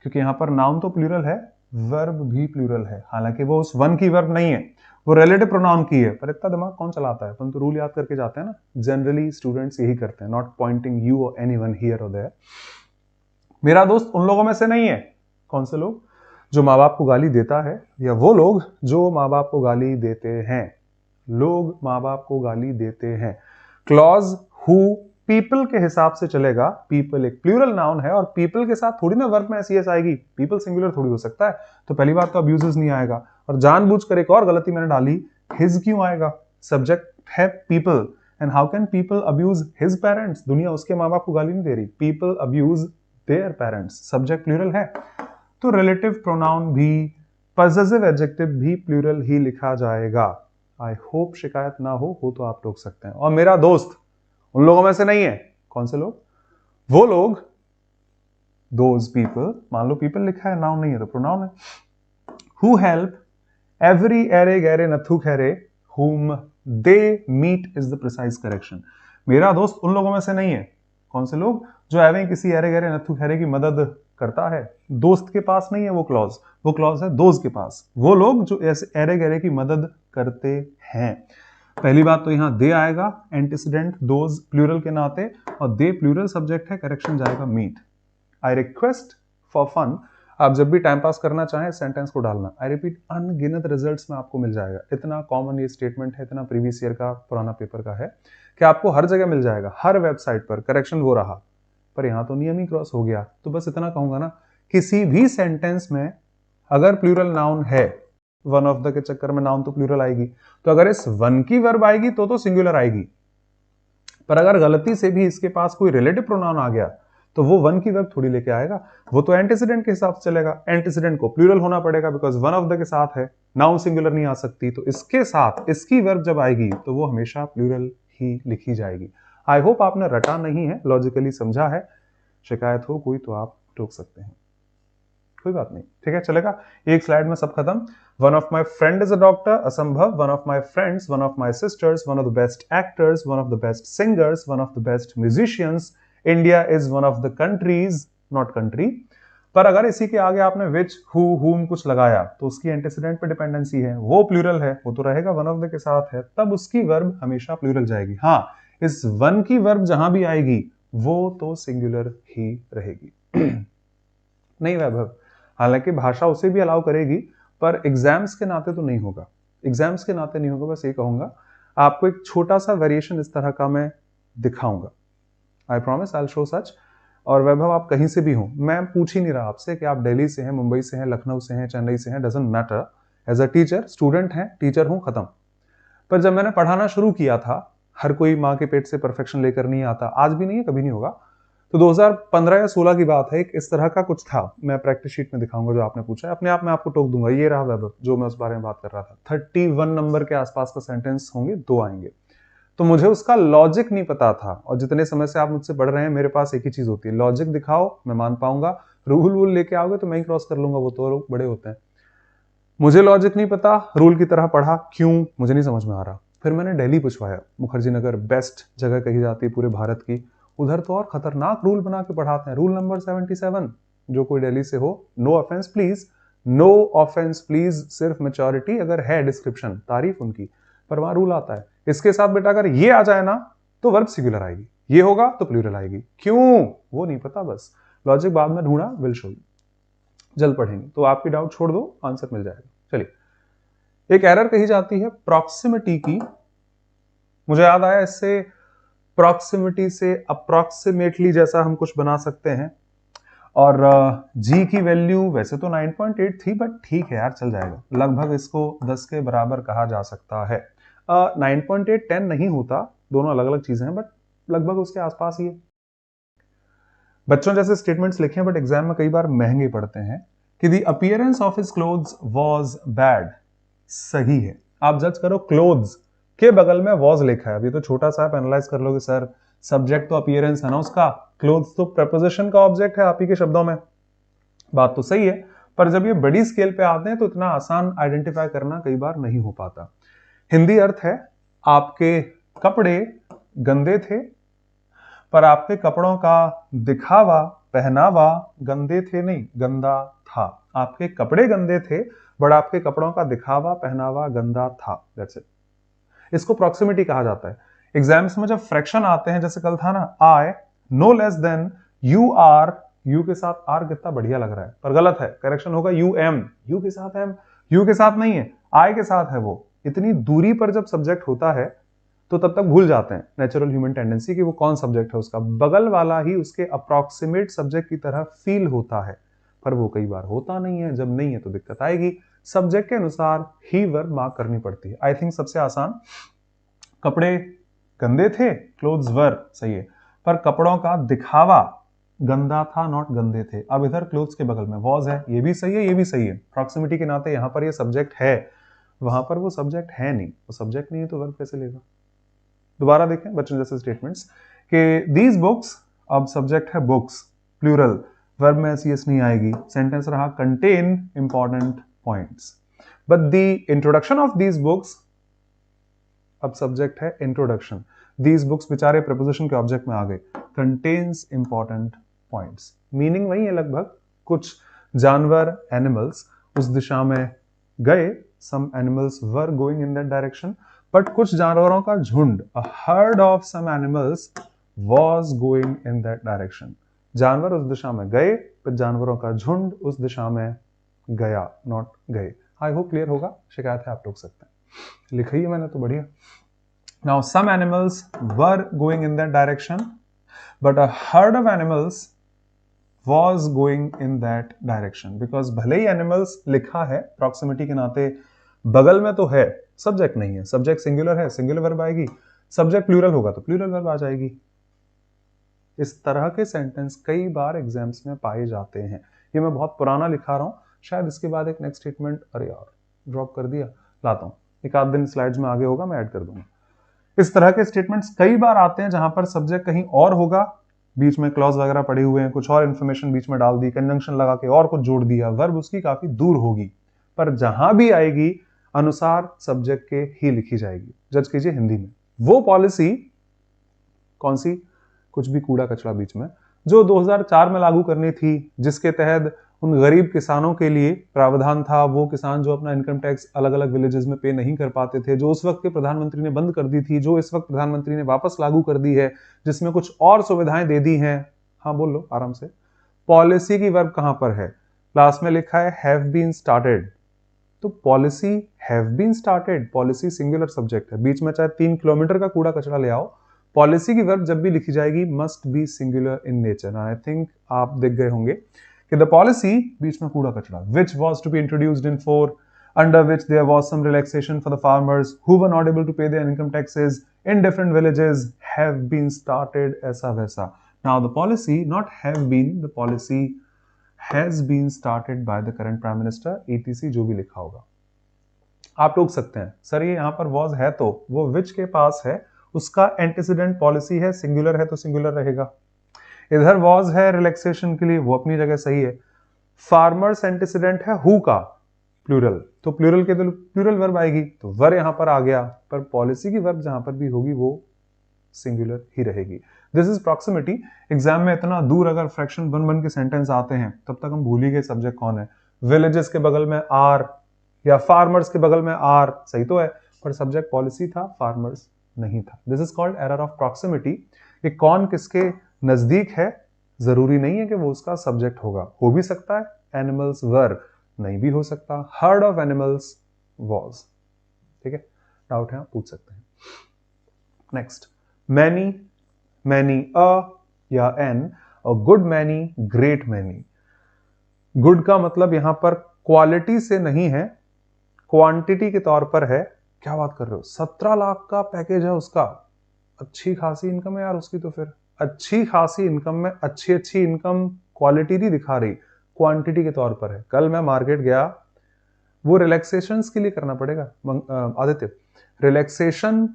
क्योंकि यहां पर नाउन तो प्लूरल है, वर्ब भी प्लूरल है, हालांकि वो उस वन की वर्ब नहीं है, वो रिलेटिव प्रोनाउन की है, पर इतना दिमाग कौन चलाता है? अपन तो रूल याद करके जाते हैं ना, जनरली स्टूडेंट्स यही करते हैं, नॉट पॉइंटिंग यू और एनीवन हियर और देयर। मेरा दोस्त उन लोगों में से नहीं है। कौन से लोग? जो माँ बाप को गाली देता है, या वो लोग जो माँ बाप को गाली देते हैं। लोग माँ बाप को गाली देते हैं। क्लॉज हु पीपल के हिसाब से चलेगा। पीपल एक प्लूरल नाउन है, और पीपल के साथ थोड़ी ना वर्ब में एस आएगी, पीपल सिंगुलर थोड़ी हो सकता है, तो पहली बात तो अब्यूजेस नहीं आएगा। और जानबूझकर एक और गलती मैंने डाली, हिज क्यों आएगा? सब्जेक्ट है people, and how can people abuse his parents? दुनिया उसके माँ बाप को गाली नहीं दे रही, people abuse their parents, subject plural है, तो रिलेटिव प्रोनाउन भी, पजेसिव एडजेक्टिव भी प्लूरल ही लिखा जाएगा। आई होप शिकायत ना हो तो आप रोक सकते हैं। और मेरा दोस्त उन लोगों में से नहीं है। कौन से लोग? वो लोग, दोज पीपल, मान लो पीपल लिखा है, नाउन नहीं है तो प्रोनाउन है। हु हेल्प एवरी एरे गैरे नथु खैरे whom they meet is the precise correction। मेरा दोस्त उन लोगों में से नहीं है। कौन से लोग? जो एवं किसी एरे गहरे नथु खैरे की मदद करता है। दोस्त के पास नहीं है वो क्लॉज है दोस्त के पास। वो लोग जो ऐसे एरे गहरे की मदद करते हैं। पहली बात तो यहां दे आएगा, एंटीसीडेंट दोज प्लूरल के नाते, और दे प्लूरल सब्जेक्ट है, करेक्शन जाएगा meet. I request for fun, आप जब भी टाइम पास करना चाहें सेंटेंस को डालना। आई रिपीट, अनगिनत रिजल्ट्स में आपको मिल जाएगा। इतना कॉमन ये स्टेटमेंट है, इतना प्रीवियस ईयर का पुराना पेपर का है कि आपको हर जगह मिल जाएगा, हर वेबसाइट पर करेक्शन हो रहा। पर यहां तो नियम ही क्रॉस हो गया, तो बस इतना कहूंगा ना, किसी भी सेंटेंस में अगर प्लूरल नाउन है, वन ऑफ द के चक्कर में नाउन तो प्लूरल आएगी, तो अगर इस वन की वर्ब आएगी तो सिंगुलर आएगी। पर अगर गलती से भी इसके पास कोई रिलेटिव प्रोनाउन आ गया तो वो वन की वर्ब थोड़ी लेके आएगा, वो तो एंटीसीडेंट के हिसाब से चलेगा। एंटीसीडेंट को प्लूरल होना पड़ेगा, बिकॉज वन ऑफ द के साथ है, नाउन सिंगुलर नहीं आ सकती, तो इसके साथ इसकी वर्ब जब आएगी तो वो हमेशा प्लूरल ही लिखी जाएगी। आई होप आपने रटा नहीं है, लॉजिकली समझा है। शिकायत हो कोई तो आप टोक सकते हैं, कोई बात नहीं, ठीक है, चलेगा। एक स्लाइड में सब खत्म। One of my friend is a doctor, असंभव। One of my friends, one of my sisters, one of the best actors, one of the best singers, one of the best musicians, India is one of the countries, not country. पर अगर इसी के आगे आपने विच, who, हुम कुछ लगाया तो उसकी एंटीसीडेंट पे डिपेंडेंसी है, वो प्लूरल है, वो तो रहेगा वन ऑफ द के साथ है, तब उसकी वर्ब हमेशा प्लूरल जाएगी। हाँ, इस वन की वर्ब जहां भी आएगी वो तो सिंगुलर ही रहेगी। नहीं वैभव, हालांकि भाषा उसे भी अलाउ करेगी, पर एग्जाम्स के नाते तो नहीं होगा, एग्जाम्स के नाते नहीं होगा। बस ये कहूंगा आपको, एक छोटा सा वेरिएशन इस तरह का मैं दिखाऊंगा। I promise I will show such. और वैभव आप कहीं से भी हो, मैं पूछ ही नहीं रहा आपसे कि आप दिल्ली से हैं, मुंबई से हैं, लखनऊ से हैं, चेन्नई से हैं, doesn't matter. As a teacher, student हैं, टीचर हूं, खत्म। पर जब मैंने पढ़ाना शुरू किया था, हर कोई माँ के पेट से परफेक्शन लेकर नहीं आता, आज भी नहीं है, कभी नहीं होगा। तो 2015 या 16 की बात है, एक इस तरह का कुछ था, मैं प्रैक्टिस शीट में दिखाऊंगा जो आपने पूछा है, अपने आप मैं आपको टोक दूंगा। ये रहा वैभव जो मैं उस बारे में बात कर रहा था। 31 नंबर के आसपास का सेंटेंस होंगे, 2 आएंगे। तो मुझे उसका लॉजिक नहीं पता था, और जितने समय से आप मुझसे पढ़ रहे हैं, मेरे पास एक ही चीज होती है, लॉजिक दिखाओ मैं मान पाऊंगा, रूल वूल लेके आओगे तो मैं ही क्रॉस कर लूंगा, वो तो लोग बड़े होते हैं। मुझे लॉजिक नहीं पता, रूल की तरह पढ़ा, क्यों मुझे नहीं समझ में आ रहा। फिर मैंने दिल्ली पूछवाया, मुखर्जी नगर बेस्ट जगह कही जाती है पूरे भारत की, उधर तो और खतरनाक रूल बना के पढ़ाते हैं। रूल नंबर 77, जो कोई दिल्ली से हो, no offence please, no offence please, सिर्फ मैच्योरिटी अगर है डिस्क्रिप्शन, तारीफ उनकी, पर वहां रूल आता है इसके साथ, बेटा अगर ये आ जाए ना तो वर्ब सिंगुलर आएगी, ये होगा तो प्लूरल आएगी, क्यों वो नहीं पता, बस लॉजिक बाद में ढूंढा, विल शो यू, जल्द पढ़ेंगे तो आपकी डाउट छोड़ दो, आंसर मिल जाएगा। चलिए, एक एरर कही जाती है प्रॉक्सिमिटी की, मुझे याद आया इससे प्रॉक्सिमिटी से अप्रॉक्सिमेटली जैसा हम कुछ बना सकते हैं, और जी की वैल्यू वैसे तो 9.8 थी, बट ठीक है यार, चल जाएगा, लगभग इसको 10 के बराबर कहा जा सकता है। 9.8 10 नहीं होता, दोनों अलग अलग चीजें हैं, बट लगभग उसके आसपास ही है। बच्चों जैसे स्टेटमेंट्स लिखे हैं, बट एग्जाम में कई बार महंगे पड़ते हैं कि the appearance of his clothes was bad, सही है। आप जज करो, क्लोथ्स के बगल में वॉज लिखा है, अभी तो छोटा सा आप एनालाइज कर लोगे, सर सब्जेक्ट तो अपीयरेंस है ना उसका, क्लोथ्स तो प्रपोजिशन का ऑब्जेक्ट है आप ही के शब्दों में। बात तो सही है, पर जब ये बड़ी स्केल पे आते हैं तो इतना आसान आइडेंटिफाई करना कई बार नहीं हो पाता। हिंदी अर्थ है, आपके कपड़े गंदे थे पर आपके कपड़ों का दिखावा पहनावा गंदे थे नहीं, गंदा था। आपके कपड़े गंदे थे बट आपके कपड़ों का दिखावा पहनावा गंदा था। That's it. इसको प्रॉक्सिमिटी कहा जाता है। एग्जाम्स में जब फ्रैक्शन आते हैं, जैसे कल था ना, I know less than you are, you के साथ आर कितना बढ़िया लग रहा है, पर गलत है, करेक्शन होगा यू एम, यू के साथ एम, यू के साथ नहीं है, आई के साथ है। वो इतनी दूरी पर जब सब्जेक्ट होता है तो तब तक भूल जाते हैं, नेचुरल ह्यूमन टेंडेंसी, कि वो कौन सब्जेक्ट है, उसका बगल वाला ही उसके अप्रोक्सीमेट सब्जेक्ट की तरह फील होता है, पर वो कई बार होता नहीं है। जब नहीं है तो दिक्कत आएगी, सब्जेक्ट के अनुसार ही वर्ब मार्क करनी पड़ती है। आई थिंक सबसे आसान, कपड़े गंदे थे, क्लोथ्स वर, सही है, पर कपड़ों का दिखावा गंदा था, नॉट गंदे थे। अब इधर क्लोथ्स के बगल में वॉज है, ये भी सही है, ये भी सही है, प्रॉक्सिमिटी के नाते यहां पर ये सब्जेक्ट है, वहां पर वो सब्जेक्ट है नहीं, वो सब्जेक्ट नहीं है तो वर्ब कैसे लेगा। दोबारा देखें बच्चों जैसे स्टेटमेंट्स कि दीज बुक्स, अब सब्जेक्ट है बुक्स, प्लूरल, वर्ब में सी एस नहीं आएगी, सेंटेंस रहा contain important points, but the introduction of these books, अब सब्जेक्ट है इंट्रोडक्शन, दीज बुक्स बेचारे प्रपोजिशन के ऑब्जेक्ट में आ गए, कंटेन्स इंपॉर्टेंट पॉइंट्स, मीनिंग वही है लगभग, कुछ जानवर एनिमल्स उस दिशा में गए, some animals were going in that direction, but कुछ जानवरों का झुंड, a herd of some animals was going in that direction, जानवर उस दिशा में गए पर जानवरों का झुंड उस दिशा में गया, नॉट गए। आई होप क्लियर होगा, शिकायत है आप टोक सकते हैं, लिखी है मैंने तो बढ़िया। Now some animals were going in that direction but a herd of animals was going in that direction, because भले ही एनिमल्स लिखा है प्रॉक्सिमिटी के नाते, बगल में तो है, सब्जेक्ट नहीं है, सब्जेक्ट सिंगुलर है, सिंगुलर वर्ब आएगी, सब्जेक्ट प्लूरल होगा तो प्लूरल वर्ब आ जाएगी। इस तरह के सेंटेंस कई बार एग्जाम्स में पाए जाते हैं। ये मैं बहुत पुराना लिखा रहा हूं, शायद इसके बाद एक नेक्स्ट स्टेटमेंट, अरे यार ड्रॉप कर दिया, लाता हूं, एक आध दिन स्लाइड्स में आगे होगा, मैं ऐड कर दूंगा। इस तरह के स्टेटमेंट्स कई बार आते हैं जहां पर सब्जेक्ट कहीं और होगा, बीच में क्लॉज वगैरह पड़े हुए हैं, कुछ और इंफॉर्मेशन बीच में डाल दी, कंजंक्शन लगा के और कुछ जोड़ दिया, वर्ब उसकी काफी दूर होगी, पर जहां भी आएगी अनुसार सब्जेक्ट के ही लिखी जाएगी। जज कीजिए हिंदी में वो पॉलिसी कौन सी, कुछ भी कूड़ा कचरा बीच में, जो 2004 में लागू करनी थी, जिसके तहत उन गरीब किसानों के लिए प्रावधान था, वो किसान जो अपना इनकम टैक्स अलग अलग विलेजेस में पे नहीं कर पाते थे, जो उस वक्त के प्रधानमंत्री ने बंद कर दी थी, जो इस वक्त प्रधानमंत्री ने वापस लागू कर दी है, जिसमें कुछ और सुविधाएं दे दी हैं। हाँ बोल लो आराम से। पॉलिसी की वर्ब कहां पर है, लास्ट में लिखा है हैव बीन स्टार्टेड, तो policy have been started, policy singular subject है, बीच में चाहे 3 किलोमीटर का कूड़ा कचरा ले आओ, पॉलिसी की वर्ब जब भी लिखी जाएगी must be singular in nature. I think आप देख गए होंगे कि द पॉलिसी, बीच में कूड़ा कचरा, which was to be introduced in 4, under which there was some relaxation for the farmers who were not able to pay their income taxes in different villages, have been started, ऐसा वैसा। Now the policy, not have been, the policy has been started by the current prime minister, etc जो भी लिखा होगा। आप टोक सकते हैं, sir ये यहाँ पर was है तो वो which के पास है, उसका एंटीसीडेंट पॉलिसी है, सिंगुलर है तो सिंगुलर रहेगा। इधर वॉज है रिलैक्सेशन के लिए, वो अपनी जगह सही है। फार्मर्स एंटीसीडेंट है हु का, प्लूरल, तो प्लूरल के तो प्लूरल वर्ब आएगी, तो वर यहां पर आ गया, पर पॉलिसी की वर्ब जहां पर भी होगी वो सिंगुलर ही रहेगी। This is proximity. एग्जाम में इतना दूर अगर फ्रैक्शन बन बन के सेंटेंस आते हैं तब तक हम भूल ही गए सब्जेक्ट कौन है। विलेजेस के बगल में आर या फार्मर्स के बगल में आर, सही तो है, पर सब्जेक्ट पॉलिसी था, फार्मर्स नहीं था। This is called error of proximity. ये कौन किसके नजदीक है जरूरी नहीं है कि वो उसका सब्जेक्ट होगा, हो भी सकता है एनिमल्स वर, नहीं भी हो सकता हर्ड ऑफ एनिमल्स वॉज। ठीक है, डाउट है आप पूछ सकते हैं। नेक्स्ट, मैनी, मैनी अ या एन और good many, great many. Good का मतलब यहां पर क्वालिटी से नहीं है, क्वांटिटी के तौर पर है। क्या बात कर रहे हो, 17 लाख का पैकेज है उसका, अच्छी खासी इनकम है यार उसकी। तो फिर अच्छी खासी इनकम में अच्छी अच्छी इनकम क्वालिटी नहीं दिखा रही, क्वांटिटी के तौर पर है। कल मैं मार्केट गया, वो रिलैक्सेशंस के लिए करना पड़ेगा आदित्य। रिलैक्सेशन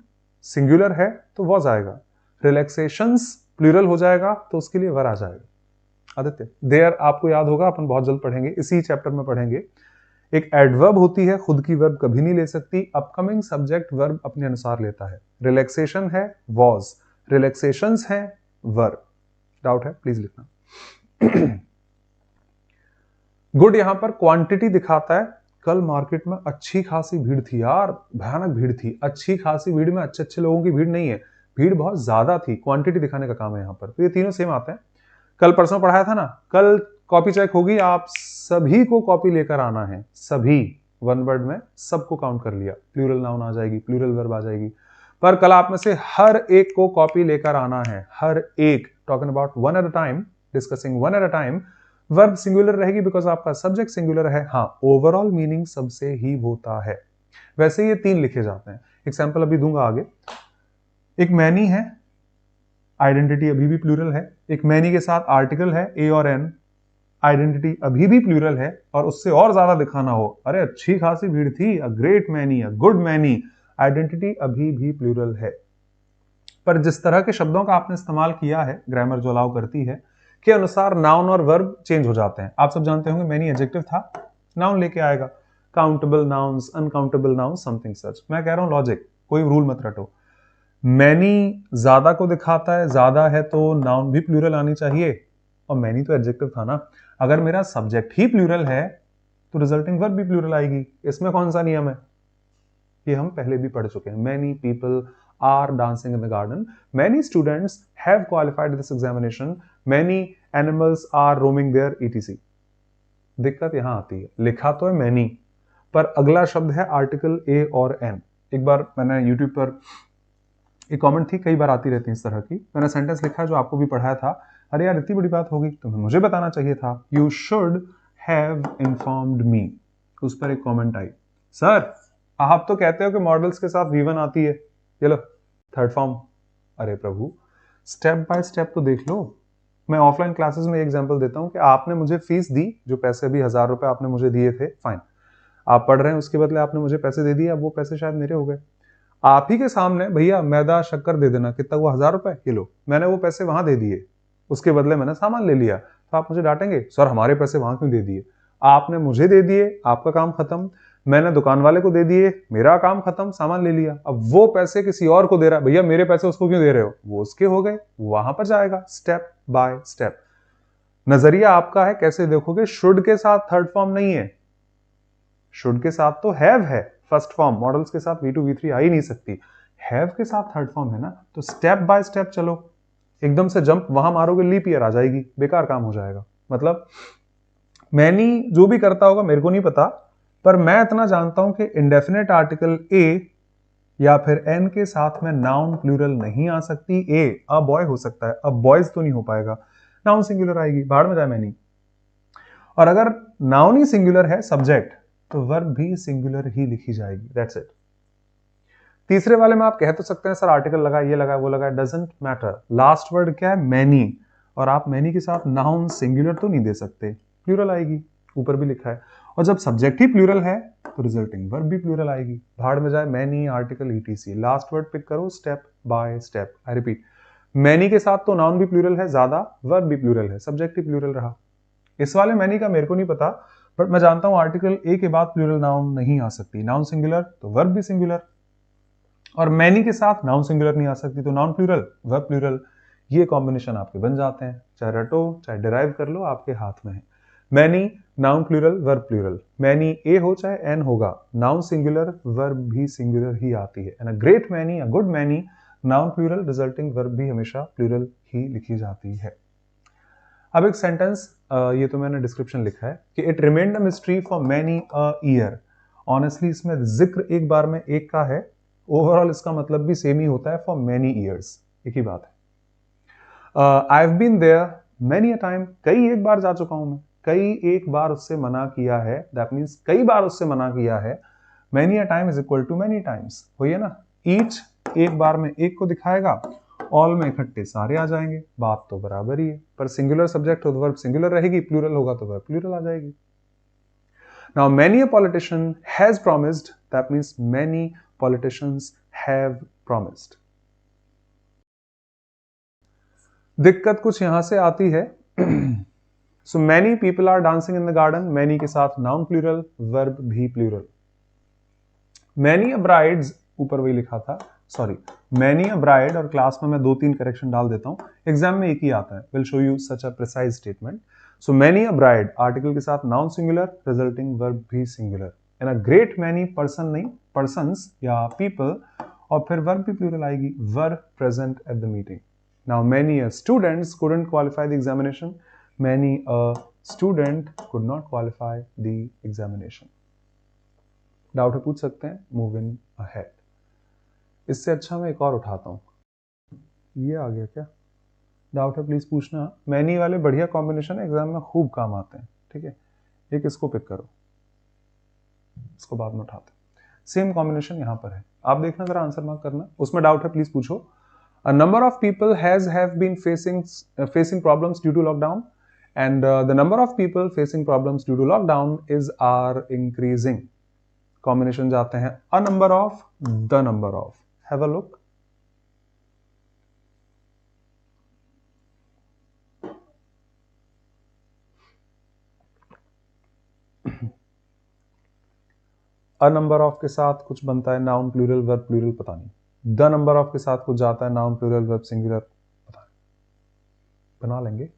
सिंगुलर है तो वॉज आएगा, रिलैक्सेशंस प्लूरल हो जाएगा तो उसके लिए वर आ जाएगा। आदित्य देयर आपको याद होगा, अपन बहुत जल्द पढ़ेंगे, इसी चैप्टर में पढ़ेंगे। एक एडवर्ब होती है, खुद की वर्ब कभी नहीं ले सकती, अपकमिंग सब्जेक्ट वर्ब अपने अनुसार लेता है। रिलैक्सेशन है वॉज, रिलैक्सेशंस है वर्ब। डाउट है प्लीज लिखना। गुड यहां पर क्वांटिटी दिखाता है। कल मार्केट में अच्छी खासी भीड़ थी यार, भयानक भीड़ थी। अच्छी खासी भीड़ में अच्छे अच्छे लोगों की भीड़ नहीं है, भीड़ बहुत ज्यादा थी, क्वांटिटी दिखाने का काम है यहां पर। तो ये तीनों सेम आते हैं। कल परसों पढ़ाया था ना, कल कॉपी चेक होगी, आप सभी को कॉपी लेकर आना है, सभी, वन वर्ड में सबको काउंट कर लिया, प्लूरल नाउन आ जाएगी, प्लूरल वर्ब आ जाएगी। पर कल आप में से हर एक को कॉपी लेकर आना है, हर एक, talking about one at a time, discussing one at a time. Verb singular रहेगी बिकॉज आपका सब्जेक्ट सिंगुलर है। हाँ, ओवरऑल मीनिंग सबसे ही होता है। वैसे ये 3 लिखे जाते हैं। एग्जाम्पल अभी दूंगा आगे। एक मैनी है, आइडेंटिटी अभी भी प्लूरल है। एक मैनी के साथ आर्टिकल है ए और एन, आइडेंटिटी अभी भी प्लूरल है। और उससे और ज्यादा दिखाना हो, अरे अच्छी खासी भीड़ थी, अ great many, a good many, identity अभी भी प्लूरल है। पर जिस तरह के शब्दों का आपने इस्तेमाल किया है, ग्रामर जो अलाउ करती है, के अनुसार नाउन और वर्ब चेंज हो जाते हैं। आप सब जानते होंगे मैनी एडजेक्टिव था, नाउन लेके आएगा, countable nouns, uncountable nouns, something such. मैं कह रहा हूं लॉजिक, कोई रूल मत रटो। मैनी ज्यादा को दिखाता है, ज्यादा है तो नाउन भी प्लूरल आनी चाहिए, और मैनी तो एडजेक्टिव था ना। अगर मेरा सब्जेक्ट ही प्लूरल है तो रिजल्टिंग वर्ब भी प्लूरल आएगी। इसमें कौन सा नियम है, ये हम पहले भी पढ़ चुके हैं। Many people are dancing in the garden, many students have qualified this examination, many animals are roaming there etc. दिक्कत यहां आती है, लिखा तो है मैनी, पर अगला शब्द है आर्टिकल ए और एन। एक बार मैंने यूट्यूब पर एक कमेंट थी, कई बार आती रहती है इस तरह की, मैंने सेंटेंस लिखा जो आपको भी पढ़ाया था, अरे यार इतनी बड़ी बात होगी, तुम्हें मुझे बताना चाहिए था, यू शुड हैव इन्फॉर्म्ड मी। उस पर एक कमेंट आई, सर आप तो कहते हो कि मॉडल्स के साथ V1 आती है, ये लो थर्ड फॉर्म। अरे प्रभु, स्टेप बाय स्टेप तो देख लो। मैं ऑफलाइन क्लासेस में एग्जांपल देता हूं कि आपने मुझे फीस दी, जो पैसे भी 1000 रुपए आपने मुझे दिए थे, फाइन, आप पढ़ रहे हैं, उसके बदले आपने मुझे पैसे दे दिए, अब वो पैसे शायद मेरे हो गए। आप ही के सामने भैया मैदा शक्कर दे देना, कितना हुआ, 1000 रुपए किलो, मैंने वो पैसे वहां दे दिए, उसके बदले मैंने सामान ले लिया, तो आप मुझे डांटेंगे, सर हमारे पैसे वहां क्यों दे दिए। आपने मुझे दे दिए, आपका काम खत्म, मैंने दुकान वाले को दे दिए, मेरा काम खत्म, सामान ले लिया। अब वो पैसे किसी और को दे रहा है, भैया मेरे पैसे उसको क्यों दे रहे हो, वो उसके हो गए, वहां पर जाएगा स्टेप बाय स्टेप। नजरिया आपका है, कैसे देखोगे। शुड के साथ थर्ड फॉर्म नहीं है, शुड के साथ तो हैव है फर्स्ट फॉर्म, मॉडल्स के साथ V2 V3 आ ही नहीं सकती, हैव के साथ थर्ड फॉर्म है ना, तो स्टेप बाय स्टेप चलो। एकदम से जंप वहां मारोगे, लीप ईयर आ जाएगी, बेकार काम हो जाएगा। मतलब मैनी जो भी करता होगा मेरे को नहीं पता, पर मैं इतना जानता हूं कि इंडेफिनेट आर्टिकल ए या फिर एन के साथ में नाउन प्लूरल नहीं आ सकती। ए अ बॉय हो सकता है, अब बॉयज तो नहीं हो पाएगा, नाउन सिंगुलर आएगी, भाड़ में जाए मैनी। और अगर नाउन ही सिंगुलर है सब्जेक्ट, तो वर्ब भी सिंगुलर ही लिखी जाएगी, दैट्स इट। तीसरे वाले में आप कह तो सकते हैं सर आर्टिकल लगा, ये लगा, वो लगा, डजंट मैटर, लास्ट वर्ड क्या है, मैनी, और आप मैनी के साथ नाउन सिंगुलर तो नहीं दे सकते, प्लूरल आएगी, ऊपर भी लिखा है। और जब सब्जेक्ट ही प्लूरल है तो रिजल्टिंग वर्ब भी प्लूरल आएगी, भाड़ में जाए many article etc, last word pick करो step by step. I repeat, many के साथ तो नाउन भी प्लूरल है ज्यादा, वर्ब भी प्लूरल है, सब्जेक्ट ही प्लूरल रहा। इस वाले मैनी का मेरे को नहीं पता, बट मैं जानता हूं आर्टिकल ए के बाद प्लूरल नाउन नहीं आ सकती, नाउन सिंगुलर तो वर्ब भी सिंगुलर, और मैनी के साथ नाउन सिंगुलर नहीं आ सकती तो नाउन प्लूरल वर्ब प्लूरल। ये कॉम्बिनेशन आपके बन जाते हैं, चाहे रटो चाहे डिराइव कर लो, आपके हाथ में है। Many noun plural verb plural, many a हो चाहे एन होगा, नाउन सिंगुलर वर्ब भी सिंगुलर ही आती है। And a great many, a good many, noun plural, resulting verb भी हमेशा प्लूरल ही लिखी जाती है। अब एक सेंटेंस, ये तो मैंने डिस्क्रिप्शन लिखा है कि it remained a mystery for many a year. Honestly इसमें जिक्र एक बार में एक का है, ओवरऑल इसका मतलब भी सेम ही होता है, फॉर मैनी ईयर्स, एक ही बात है। I have been there many a time, कई एक बार जा चुका हूं मैं, कई एक बार उससे मना किया है, दैट मीन्स कई बार उससे मना किया है। Many a time is equal to many times, वही है ना, ईच एक बार में एक को दिखाएगा, ऑल में इकट्ठे सारे आ जाएंगे, बात तो बराबर ही है। पर सिंगुलर सब्जेक्ट हो तो वर्ब सिंगुलर रहेगी, प्लूरल होगा तो वर्ब प्लूरल आ जाएगी। Now many a politician has promised, that means many politicians have promised. दिक्कत कुछ यहां से आती है। So many people are dancing in the garden, many के साथ noun plural, verb भी plural. Many a brides, ऊपर वही लिखा था, सॉरी, many a bride, और क्लास में मैं 2-3 करेक्शन डाल देता हूं, एग्जाम में एक ही आता है, will show you such a precise statement. So many a bride, article के साथ नाउन सिंगुलर, रिजल्टिंग वर्ब भी singular, and a great many person नहीं, पर्सन्स या पीपल, और फिर वर्ब भी प्लूरल आएगी, were present at the meeting. Now many a students couldn't qualify the examination, many a student could not qualify the examination. Doubt है पूछ सकते हैं, मूव इन अहेड. इससे अच्छा मैं एक और उठाता हूं, ये आ गया क्या? डाउट है प्लीज पूछना. मैनी वाले बढ़िया कॉम्बिनेशन है, एग्जाम में खूब काम आते हैं, ठीक है. एक इसको पिक करो, इसको बाद में उठाते. सेम कॉम्बिनेशन यहां पर है, आप देखना जरा, आंसर मार्क करना. उसमें डाउट है प्लीज पूछो. अ number of people have been facing problems due to lockdown, and the number of people facing problems due to lockdown are increasing. Combination जाते हैं a number of, the number of. Have a look. A number of के साथ कुछ बनता है noun plural verb plural, पता नहीं. The number of के साथ कुछ जाता है नाउन प्लूरल वर्ब सिंगुलर, पता नहीं, बना लेंगे.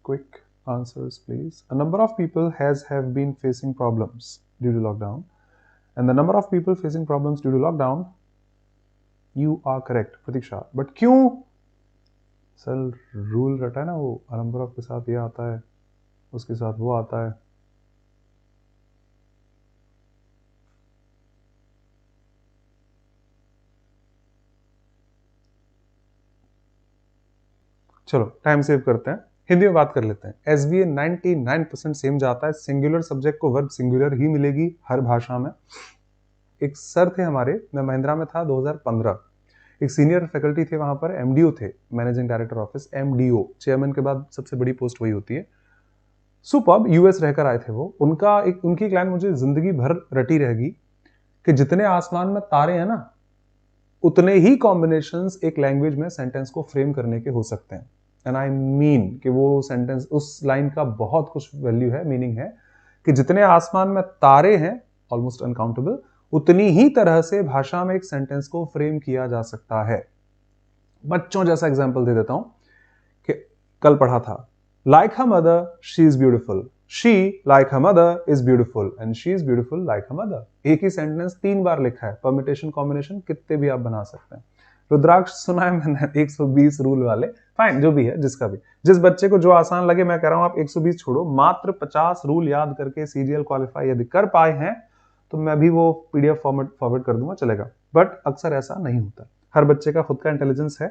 Quick answers please. A number of people have been facing problems due to lockdown, and the number of people facing problems due to lockdown, you are correct Pratiksha. But क्यों sir, rule रटा है ना वो, a number of के साथ ये आता है, उसके साथ वो आता है. चलो टाइम सेव करते हैं, हिंदी में बात कर लेते हैं. SVA 99% सेम जाता है, सिंगुलर सब्जेक्ट को वर्ब सिंगुलर ही मिलेगी हर भाषा में. एक सर थे हमारे, मैं महिंद्रा में था 2015, एक सीनियर फैकल्टी थे वहां पर, MDO थे, managing director office, MDO, chairman के बाद सबसे बड़ी पोस्ट वही होती है. सुपर्ब, यूएस रहकर आए थे वो. उनकी एक लाइन मुझे जिंदगी भर रटी रहेगी कि जितने आसमान में तारे हैं ना, उतने ही कॉम्बिनेशंस एक लैंग्वेज में सेंटेंस को फ्रेम करने के हो सकते हैं. एंड आई मीन कि वो सेंटेंस, उस लाइन का बहुत कुछ वैल्यू है, मीनिंग है कि जितने आसमान में तारे हैं, ऑलमोस्ट अनकाउंटेबल, उतनी ही तरह से भाषा में एक सेंटेंस को फ्रेम किया जा सकता है. बच्चों जैसा एग्जांपल दे देता हूं कि कल पढ़ा था, like her mother she is beautiful, she like her mother is beautiful, and she is beautiful like her mother. एक ही सेंटेंस 3 बार लिखा है, परमिटेशन कॉम्बिनेशन कितने भी आप बना सकते हैं. रुद्राक्ष सुना है मैंने 120 रूल वाले, फाइन, जो भी है, जिसका भी, जिस बच्चे को जो आसान लगे. मैं कह रहा हूं आप 120 छोड़ो, मात्र 50 रूल याद करके सीजीएल क्वालिफाई यदि कर पाए हैं तो मैं भी वो पीडीएफ फॉरवर्ड कर दूंगा, चलेगा. बट अक्सर ऐसा नहीं होता, हर बच्चे का खुद का इंटेलिजेंस है.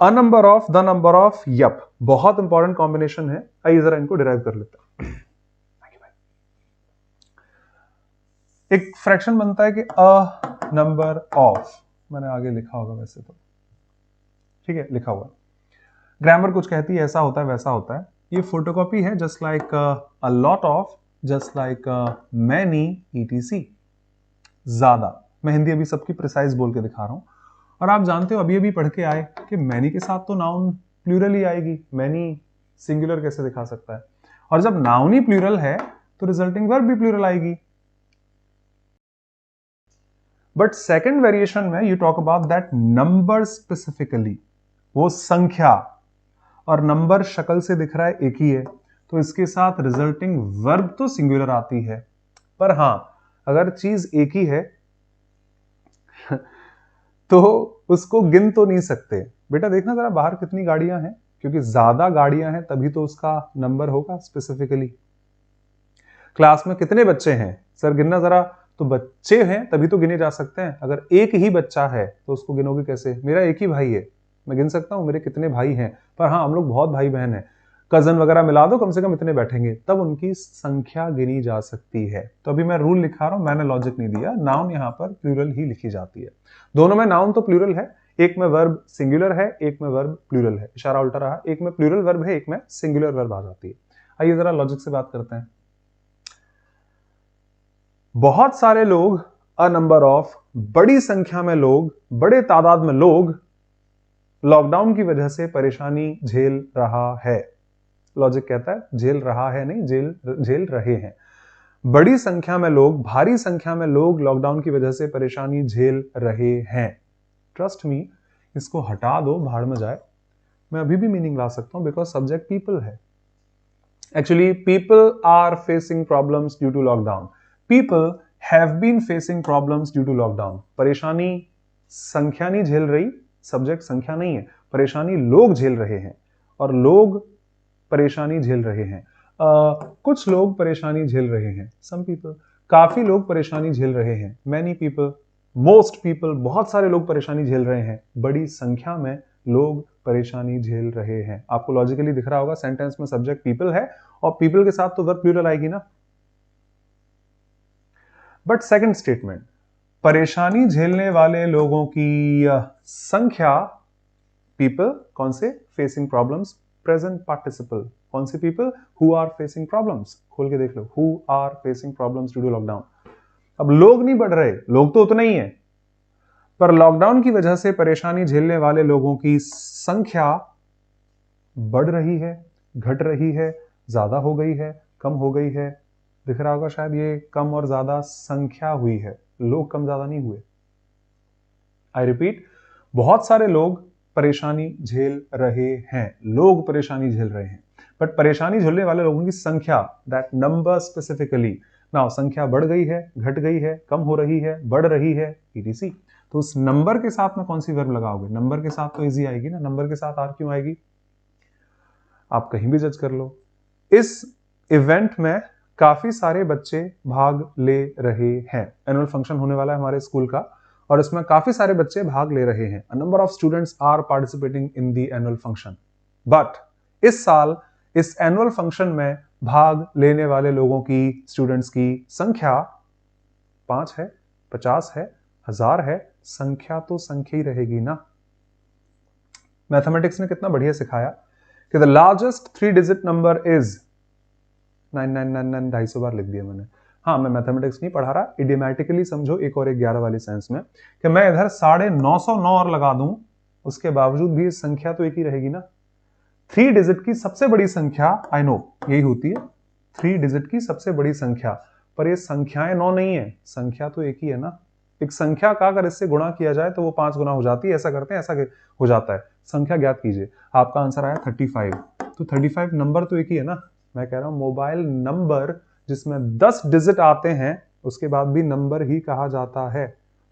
A number of, the number of, yup, बहुत इंपॉर्टेंट कॉम्बिनेशन है. आइए जरा इनको डिराइव कर लेते हैं. एक फ्रैक्शन बनता है कि अ नंबर ऑफ, मैंने आगे लिखा होगा वैसे तो, ठीक है, लिखा हुआ. ग्रामर कुछ कहती है ऐसा होता है वैसा होता है. ये फोटोकॉपी है, just like a lot of, just like many, ETC. ज्यादा, मैं हिंदी अभी सबकी प्रिसाइज बोल के दिखा रहा हूं. और आप जानते हो, अभी पढ़ के आए कि मैनी के साथ तो नाउन प्लूरल ही आएगी, मैनी सिंगुलर कैसे दिखा सकता है. और जब नाउन ही प्लूरल है तो रिजल्टिंग वर्ब भी प्लूरल आएगी. बट सेकेंड वेरिएशन में you talk about that number specifically, वो संख्या, और नंबर शक्ल से दिख रहा है एक ही है, तो इसके साथ रिजल्टिंग वर्ब तो सिंगुलर आती है. पर हां, अगर चीज एक ही है तो उसको गिन तो नहीं सकते. बेटा देखना जरा बाहर कितनी गाड़ियां हैं, क्योंकि ज्यादा गाड़ियां हैं तभी तो उसका नंबर होगा स्पेसिफिकली. क्लास में कितने बच्चे हैं, सर गिनना जरा. तो बच्चे हैं तभी तो गिने जा सकते हैं. अगर एक ही बच्चा है तो उसको गिनोगे कैसे? मेरा एक ही भाई है, मैं गिन सकता हूं मेरे कितने भाई हैं, पर हाँ हम लोग बहुत भाई बहन हैं, कजन वगैरह मिला दो कम से कम इतने बैठेंगे, तब उनकी संख्या गिनी जा सकती है। तो अभी मैं रूल लिखा रहा हूं, मैंने लॉजिक नहीं दिया, नाउन यहां पर प्लूरल ही लिखी जाती है। दोनों में नाउन तो प्लूरल है, एक में वर्ब सिंगुलर है, एक में वर्ब प्लूरल है, इशारा उल्टा रहा, एक में प्लूरल वर्ब है, एक में सिंगुलर वर्ब आ जाती है। आइए जरा लॉजिक से बात करते हैं। बहुत सारे लोग, अ नंबर ऑफ, बड़ी संख्या में लोग, बड़े तादाद में लोग लॉकडाउन की वजह से परेशानी झेल रहा है। लॉजिक कहता है झेल रहा है नहीं, झेल रहे हैं। बड़ी संख्या में लोग, भारी संख्या में लोग लॉकडाउन की वजह से परेशानी झेल रहे हैं। ट्रस्ट मी, इसको हटा दो, भाड़ में जाए, मैं अभी भी मीनिंग ला सकता हूं बिकॉज सब्जेक्ट पीपल है। Actually people are facing problems due to lockdown, people have been facing problems due to lockdown. परेशानी संख्या नहीं झेल रही, सब्जेक्ट संख्या नहीं है, परेशानी लोग झेल रहे हैं, और लोग परेशानी झेल रहे हैं। कुछ लोग परेशानी झेल रहे हैं, सम पीपल, काफी लोग परेशानी झेल रहे हैं, मैनी पीपल, मोस्ट पीपल, बहुत सारे लोग परेशानी झेल रहे हैं, बड़ी संख्या में लोग परेशानी झेल रहे हैं। आपको लॉजिकली दिख रहा होगा सेंटेंस में सब्जेक्ट पीपल है और पीपल के साथ तो वर्ब प्लूरल आएगी ना। बट सेकंड स्टेटमेंट, परेशानी झेलने वाले लोगों की संख्या, पीपल कौन से, फेसिंग प्रॉब्लम्स, प्रेजेंट पार्टिसिपल, कौन से people, who are facing problems, खोल के देख लो, who are facing problems due to lockdown. अब लोग नहीं बढ़ रहे, लोग तो उतना ही है, पर लॉकडाउन की वजह से परेशानी झेलने वाले लोगों की संख्या बढ़ रही है, घट रही है, ज्यादा हो गई है, कम हो गई है। दिख रहा होगा शायद, ये कम और ज्यादा संख्या हुई है, लोग कम ज्यादा नहीं हुए। आई रिपीट, बहुत सारे लोग परेशानी झेल रहे हैं, लोग परेशानी झेल रहे हैं, बट परेशानी झेलने वाले लोगों की संख्या, दैट नंबर स्पेसिफिकली, नाउ संख्या बढ़ गई है, घट गई है, कम हो रही है, बढ़ रही है, etc। तो उस नंबर के साथ में कौन सी वर्ब लगाओगे, नंबर के साथ तो इजी आएगी ना, नंबर के साथ आर क्यों आएगी, आप कहीं भी जज कर लो। इस इवेंट में काफी सारे बच्चे भाग ले रहे हैं, एनुअल फंक्शन होने वाला है हमारे स्कूल का, और इसमें काफी सारे बच्चे भाग ले रहे हैं। A number of students are participating in the annual function. But इस साल इस एनुअल फंक्शन में भाग लेने वाले लोगों की, स्टूडेंट्स की संख्या 5 है, 50 है, 1000 है, संख्या तो संख्या ही रहेगी ना। मैथमेटिक्स ने कितना बढ़िया सिखाया कि the largest 3 digit number is 9999, 250 बार लिख दिया मैंने। हाँ, मैं मैथमेटिक्स नहीं पढ़ा रहा, इडियमेटिकली समझो, एक और एक 11 वाली सेंस में, कि मैं इधर 950 और लगा दूं, उसके बावजूद भी संख्या तो एक ही रहेगी ना। 3 डिजिट की सबसे बड़ी संख्या, आई नो यही होती है 3 डिजिट की सबसे बड़ी संख्या, पर ये संख्याएं 9 नहीं है, संख्या तो एक ही है ना। एक संख्या का अगर इससे गुणा किया जाए तो वो 5 गुना हो जाती है, ऐसा करते हैं, ऐसा हो जाता है। संख्या ज्ञात कीजिए, आपका आंसर आया 35, तो 35 नंबर तो एक ही है ना। मैं कह रहा हूं मोबाइल नंबर जिसमें 10 डिजिट आते हैं उसके बाद भी नंबर ही कहा जाता है।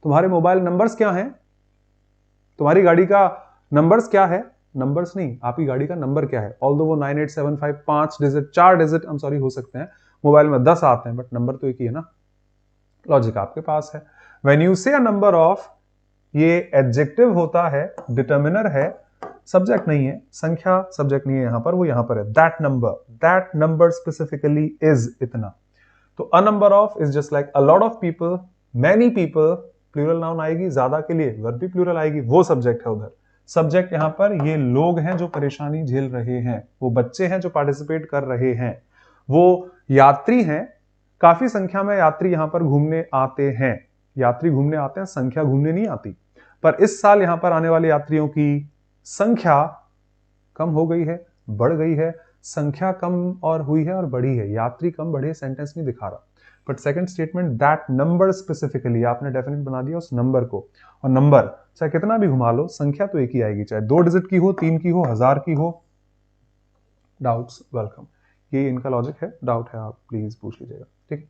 तुम्हारे मोबाइल नंबर्स क्या हैं, तुम्हारी गाड़ी का नंबर्स क्या है, नंबर्स नहीं, आपकी गाड़ी का नंबर क्या है। ऑल्दो वो 9875 5 डिजिट 4 डिजिट हम सॉरी हो सकते हैं, मोबाइल में 10 आते हैं, बट नंबर तो एक ही है ना। लॉजिक आपके पास है। व्हेन यू से अ नंबर ऑफ, ये एडजेक्टिव होता है, डिटर्मिनर है, सब्जेक्ट नहीं है, संख्या सब्जेक्ट नहीं है यहां पर, वो यहां पर है, दैट नंबर स्पेसिफिकली इज इतना। तो a number of is just like a lot of people, many people, plural noun आएगी, ज्यादा के लिए वर्ब भी प्लूरल आएगी, वो सब्जेक्ट है उधर। सब्जेक्ट यहां पर ये लोग हैं जो परेशानी झेल रहे हैं, वो बच्चे हैं जो पार्टिसिपेट कर रहे हैं, वो यात्री हैं, काफी संख्या में यात्री यहां पर घूमने आते हैं। यात्री घूमने आते हैं, संख्या घूमने नहीं आती। पर इस साल यहां पर आने वाले यात्रियों की संख्या कम हो गई है, बढ़ गई है, संख्या कम और हुई है और बढ़ी है, यात्री कम बढ़े सेंटेंस नहीं दिखा रहा। But second statement, that number specifically, आपने डेफिनेट बना दिया उस नंबर को, और नंबर चाहे कितना भी घुमा लो, संख्या तो एक ही आएगी, चाहे 2 डिजिट की हो, 3 की हो, 1000 की हो। डाउट्स वेलकम, ये इनका लॉजिक है, डाउट है आप प्लीज पूछ लीजिएगा, ठीक है।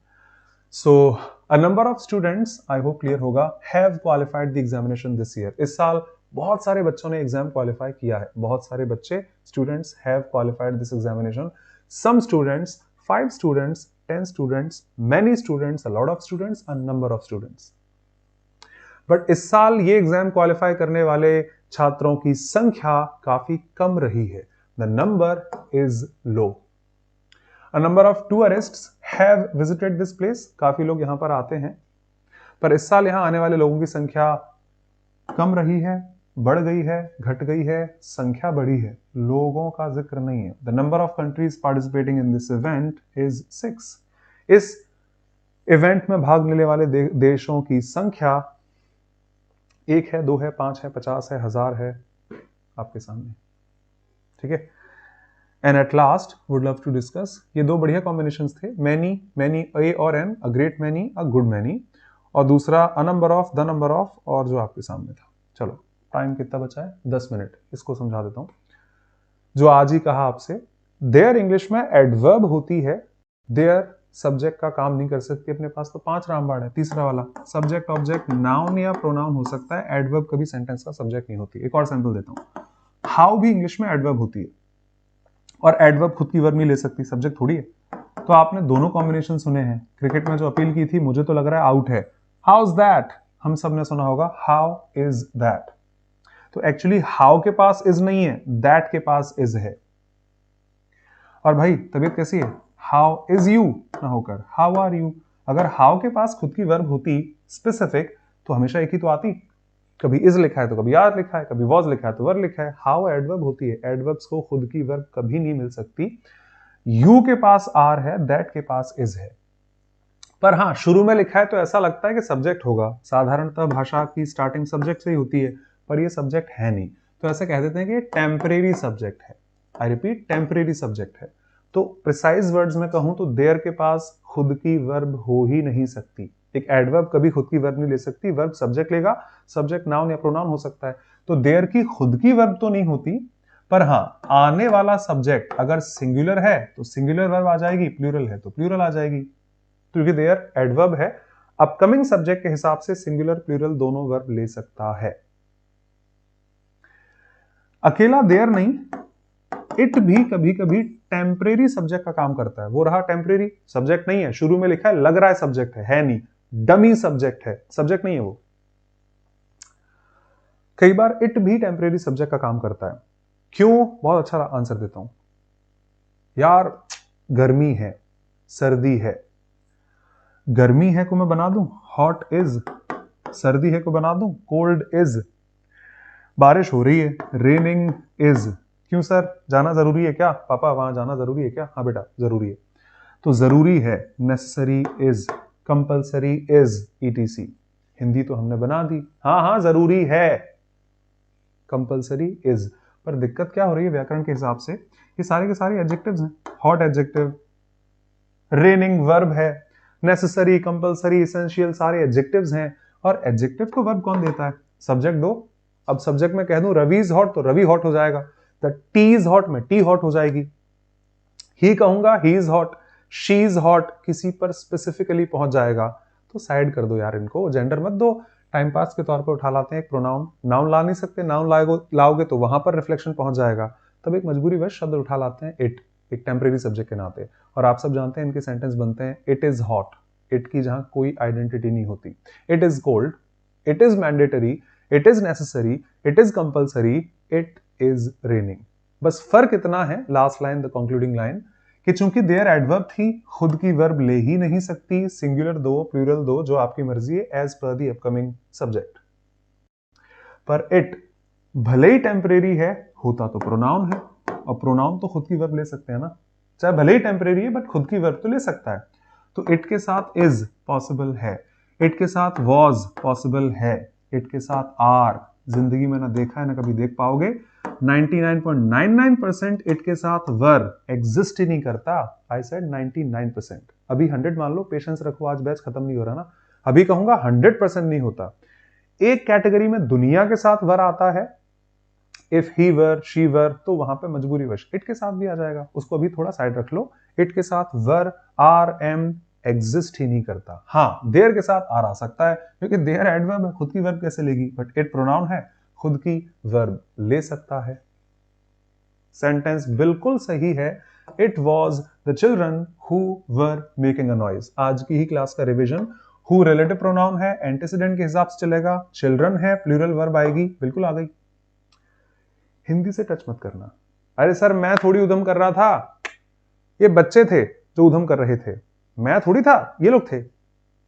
So a number of students, I hope clear होगा, have qualified the examination this year. इस साल बहुत सारे बच्चों ने एग्जाम क्वालिफाई किया है, बहुत सारे बच्चे, students have qualified this examination. Some students, 5 students, 10 students, many students, a lot of students, a number of students. But इस साल ये एग्जाम क्वालिफाई करने वाले छात्रों की संख्या काफी कम रही है। The number is low. A number of tourists have visited this place. काफी लोग यहां पर आते हैं, पर इस साल यहां आने वाले लोगों की संख्या कम रही है, बढ़ गई है, घट गई है, संख्या बढ़ी है, लोगों का जिक्र नहीं है। The number of countries participating in this event is 6. इस इवेंट में भाग लेने वाले देशों की संख्या 1 है, 2 है, 5 है, 50 है, 1000 है, आपके सामने। ठीक है। And at last would love to discuss, ये दो बढ़िया कॉम्बिनेशंस थे, मैनी, मैनी ए और an, a great many, a good many, और दूसरा a number of, the number of, और जो आपके सामने था। चलो टाइम कितना बचा है? 10 मिनट। इसको समझा देता हूं। जो आज ही कहा आपसे, देयर इंग्लिश में एडवर्ब होती है, देयर सब्जेक्ट का काम नहीं कर सकती अपने पास, तो 5 रामबाण है। तीसरा वाला सब्जेक्ट ऑब्जेक्ट नाउन या प्रोनाउन हो सकता है, एडवर्ब कभी सेंटेंस का सब्जेक्ट नहीं होती। एक और सैंपल देता हूं, हाउ भी इंग्लिश में एडवर्ब होती है, और एडवर्ब खुद की वर्ब नहीं ले सकती, सब्जेक्ट थोड़ी है। तो आपने दोनों कॉम्बिनेशन सुने हैं। क्रिकेट में जो अपील की थी, मुझे तो लग रहा है आउट है, हाउ इज दैट, हम सब ने सुना होगा, हाउ इज दैट। तो एक्चुअली हाउ के पास इज नहीं है, दैट के पास इज है। और भाई तबीयत कैसी है, हाउ इज यू ना होकर हाउ आर यू। अगर हाउ के पास खुद की वर्ब होती स्पेसिफिक, तो हमेशा एक ही तो आती, कभी इज लिखा है तो कभी आर लिखा है, कभी वॉज लिखा है तो वर लिखा है। हाउ एडवर्ब होती है, एडवर्ब्स को खुद की वर्ब कभी नहीं मिल सकती। यू के पास आर है, दैट के पास इज है। पर हाँ, शुरू में लिखा है तो ऐसा लगता है कि सब्जेक्ट होगा, साधारणतः भाषा की स्टार्टिंग सब्जेक्ट से ही होती है, पर ये सब्जेक्ट है नहीं, तो ऐसे कह देते हैं कि ये टेम्परेरी सब्जेक्ट है। आई रिपीट, टेम्परेरी सब्जेक्ट है। तो प्रिसाइज वर्ड्स में कहूं तो देयर के पास खुद की वर्ब हो ही नहीं सकती। एक एडवर्ब कभी खुद की वर्ब नहीं ले सकती, वर्ब सब्जेक्ट लेगा, सब्जेक्ट नाउन या प्रोनाउन हो सकता है। तो देयर की खुद की वर्ब तो नहीं होती, पर हाँ, आने वाला सब्जेक्ट अगर सिंगुलर है तो सिंगुलर वर्ब आ जाएगी, प्लूरल है तो प्लूरल आ जाएगी, क्योंकि देयर एडवर्ब है। अपकमिंग सब्जेक्ट के हिसाब से सिंगुलर प्लूरल दोनों वर्ब ले सकता है। अकेला देयर नहीं, इट भी कभी कभी टेम्परेरी सब्जेक्ट का काम करता है। वो रहा टेम्परेरी, सब्जेक्ट नहीं है, शुरू में लिखा है, लग रहा है सब्जेक्ट है नहीं, डमी सब्जेक्ट है, सब्जेक्ट नहीं है वो। कई बार इट भी टेम्परेरी सब्जेक्ट का काम करता है। क्यों? बहुत अच्छा आंसर देता हूं। यार गर्मी है, सर्दी है, गर्मी है को मैं बना दूं हॉट इज, सर्दी है को बना दूं कोल्ड इज, बारिश हो रही है, रेनिंग इज। क्यों सर, जाना जरूरी है क्या? पापा वहां जाना जरूरी है क्या? हाँ बेटा जरूरी है। तो जरूरी है, necessary is, compulsory is, etc. Hindi तो हमने बना दी, हाँ हाँ जरूरी है, कंपल्सरी इज। पर दिक्कत क्या हो रही है व्याकरण के हिसाब से, ये सारे के सारे एडजेक्टिव्स हैं। हॉट एडजेक्टिव, रेनिंग वर्ब है, नेसेसरी, कंपल्सरी, एसेंशियल सारे एडजेक्टिव्स हैं। और एडजेक्टिव को वर्ब कौन देता है? सब्जेक्ट दो। अब सब्जेक्ट में कह दूं रवि इज हॉट तो रवि हॉट हो जाएगा, द टी इज हॉट में टी हॉट हो जाएगी, ही कहूंगा he is hot, she is hot किसी पर स्पेसिफिकली पहुंच जाएगा। तो साइड कर दो यार, इनको जेंडर मत दो, टाइम पास के तौर पर उठा लाते हैं एक प्रोनाउन। नाउन ला नहीं सकते, नाउन लाओगे तो वहां पर रिफ्लेक्शन पहुंच जाएगा, तब एक मजबूरीवश शब्द उठा लाते हैं इट, एक टेम्परेरी सब्जेक्ट के नाते। और आप सब जानते हैं इनके सेंटेंस बनते हैं इट इज हॉट, इट की जहां कोई आइडेंटिटी नहीं होती, it is cold, it is mandatory, it is necessary, it is compulsory, it is raining. बस फर्क इतना है, last line the concluding line, कि चूंकि देयर एडवर्ब थी, खुद की वर्ब ले ही नहीं सकती, सिंगुलर दो प्लूरल दो, जो आपकी मर्जी है as per the upcoming subject. पर इट भले ही टेम्परेरी है, होता तो प्रोनाउन है, और प्रोनाउन तो खुद की वर्ब ले सकते हैं ना, चाहे भले ही टेम्परेरी है बट खुद की वर्ब तो ले सकता है। तो इट के साथ इज पॉसिबल है, इट के साथ वॉज पॉसिबल है, इट के साथ आर जिंदगी में ना देखा है ना कभी देख पाओगे। 99.99% इट के साथ वर एग्जिस्ट ही नहीं करता। I said 99%। अभी 100 मान लो, पेशेंस रखो, आज बैच खत्म नहीं हो रहा ना। अभी कहूंगा 100% नहीं होता। एक कैटेगरी में दुनिया के साथ वर आता है, इफ ही वर, शी वर, तो वहां पे मजबूरीवश इट के साथ भी आ जाएगा, उसको अभी थोड़ा साइड रख लो। इट के साथ वर, आर, एम एग्जिस्ट ही नहीं करता। हाँ, देयर के साथ आर आ सकता है, क्योंकि देयर एडवर्ब है, खुद की वर्ब कैसे लेगी, बट इट प्रोनाउन है, खुद की वर्ब ले सकता है। सेंटेंस बिल्कुल सही है। It was the children who were making a noise. आज की ही क्लास का रिविजन हु रिलेटिव प्रोनाउन है, एंटीसीडेंट के हिसाब से चलेगा, चिल्ड्रन है, प्लूरल वर्ब आएगी, बिल्कुल आ गई। हिंदी से टच मत करना। अरे सर मैं थोड़ी उधम कर रहा था, ये बच्चे थे जो उधम कर रहे थे, मैं थोड़ी था, ये लोग थे,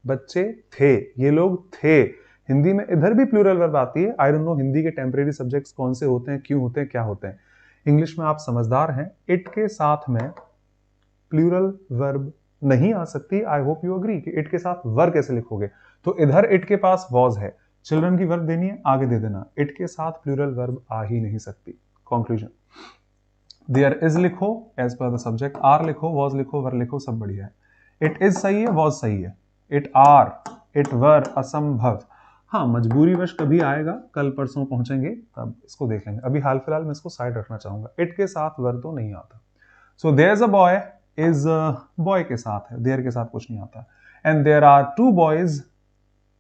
बच्चे थे, ये लोग थे। हिंदी में इधर भी प्लूरल वर्ब आती है। आई डोंट नो हिंदी के टेम्परेरी सब्जेक्ट्स कौन से होते हैं, क्यों होते हैं, क्या होते हैं। इंग्लिश में आप समझदार हैं, इट के साथ में प्लूरल वर्ब नहीं आ सकती। आई होप यू अग्री कि इट के साथ वर कैसे लिखोगे। तो इधर इट के पास वॉज है, चिल्ड्रन की वर्ब देनी है, आगे दे देना। इट के साथ प्लूरल वर्ब आ ही नहीं सकती। कंक्लूजन, देयर इज लिखो as per the subject, are लिखो, वॉज लिखो, वर लिखो, सब बढ़िया है। इट इज सही है, वॉज सही है, इट आर, इट वर असंभव। हाँ मजबूरीवश कभी आएगा, कल परसों पहुंचेंगे तब इसको देख लेंगे, अभी हाल फिलहाल मैं इसको साइड रखना चाहूंगा। इट के साथ वर तो नहीं आता। So there is a boy, is boy के साथ है, देयर के साथ कुछ नहीं आता। And there are two boys,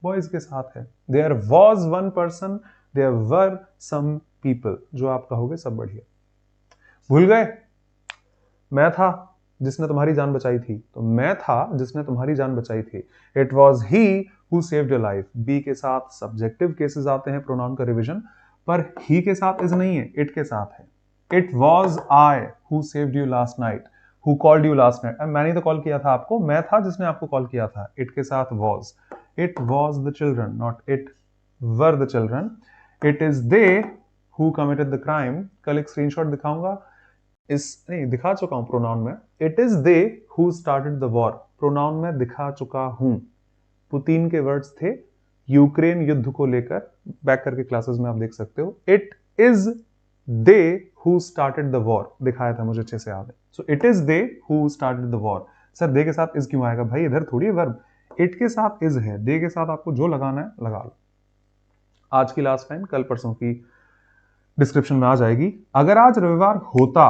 boys के साथ है। There was one person, there were some people, जो आप कहोगे सब बढ़िया। भूल गए, मैं था जिसने तुम्हारी जान बचाई थी, तो मैं था जिसने तुम्हारी जान बचाई थी। It was he who saved your life, be के साथ सब्जेक्टिव केसेस आते हैं प्रोनाउन का रिवीजन, पर ही के साथ इज नहीं है, इट के साथ है। It was I who saved you last night, who called you last night, मैंने तो कॉल किया था आपको, मैं था जिसने आपको कॉल किया था। इट के साथ was. It was the children, not it were the children. It is they who committed the crime, कल एक स्क्रीनशॉट दिखाऊंगा, इस नहीं दिखा चुका हूं प्रोनाउन में। It is they who started the war, pronoun में दिखा चुका हूं। पुतिन के वर्ड्स थे यूक्रेन युद्ध को लेकर, बैक करके क्लासेस में आप देख सकते हो। It is they who started the war दिखाया था, मुझे अच्छे से याद है। So it is they who started the war. Sir they के साथ इज क्यों आएगा भाई, इधर थोड़ी है वर्ब, इट के साथ इज है, दे के साथ आपको जो लगाना है लगा लो। आज की लास्ट टाइम, कल परसों की डिस्क्रिप्शन में आ जाएगी। अगर आज रविवार होता,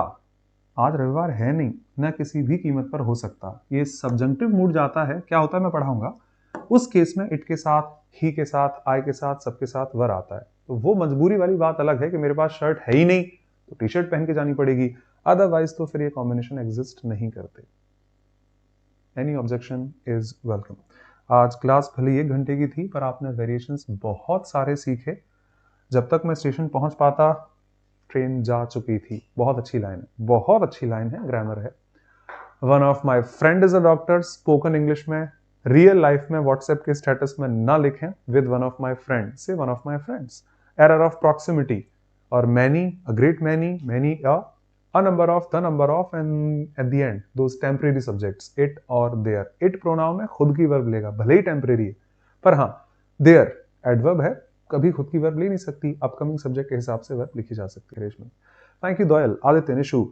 आज रविवार है नहीं, न किसी भी कीमत पर हो सकता, ये सब्जंक्टिव मूड जाता है, क्या होता है मैं पढ़ाऊंगा। उस केस में इट के साथ, ही के साथ, आई के साथ, सबके साथ वर आता है। तो वो मजबूरी वाली बात अलग है कि मेरे पास शर्ट है ही नहीं तो टी शर्ट पहन के जानी पड़ेगी, अदरवाइज तो फिर ये कॉम्बिनेशन एग्जिस्ट नहीं करते। Any objection is welcome. आज क्लास भले 1 घंटे की थी, पर आपने वेरिएशंस बहुत सारे सीखे। जब तक मैं स्टेशन पहुंच पाता ट्रेन जा चुकी थी। बहुत अच्छी लाइन है, बहुत अच्छी लाइन है, ग्रामर है। One of my friend is a doctor, spoken English में रियल लाइफ में व्हाट्सएप के स्टेटस में ना लिखें with one of my friend, से one of my friends. Error of proximity, और many, a great many, many a number of, the number of, and at the end those temporary subjects, it और there. It pronoun में खुद की verb लेगा, भले ही temporary है, पर हाँ देयर एडवर्ब है, कभी खुद की वर्ब ले नहीं सकती, अपकमिंग सब्जेक्ट के हिसाब से वर्ब लिखी जा सकती है Reshmi. Thank you Doyal, Aditya, Nishu,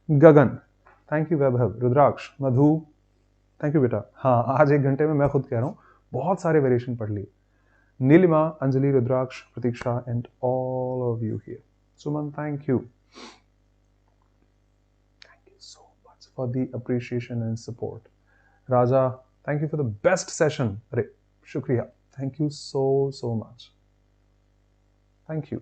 Gagan, thank you Vaibhav, Rudraksh, Madhu, thank you बेटा। हाँ आज 1 घंटे में मैं खुद कह रहा हूँ बहुत सारे वेरिएशन पढ़ लिए। Neelima, Anjali, Rudraksh, Pratiksha and all of you here. Suman, thank you so much for the appreciation and support. Raja, thank you for the best session. अरे शुक्रिया, thank you so much. Thank you.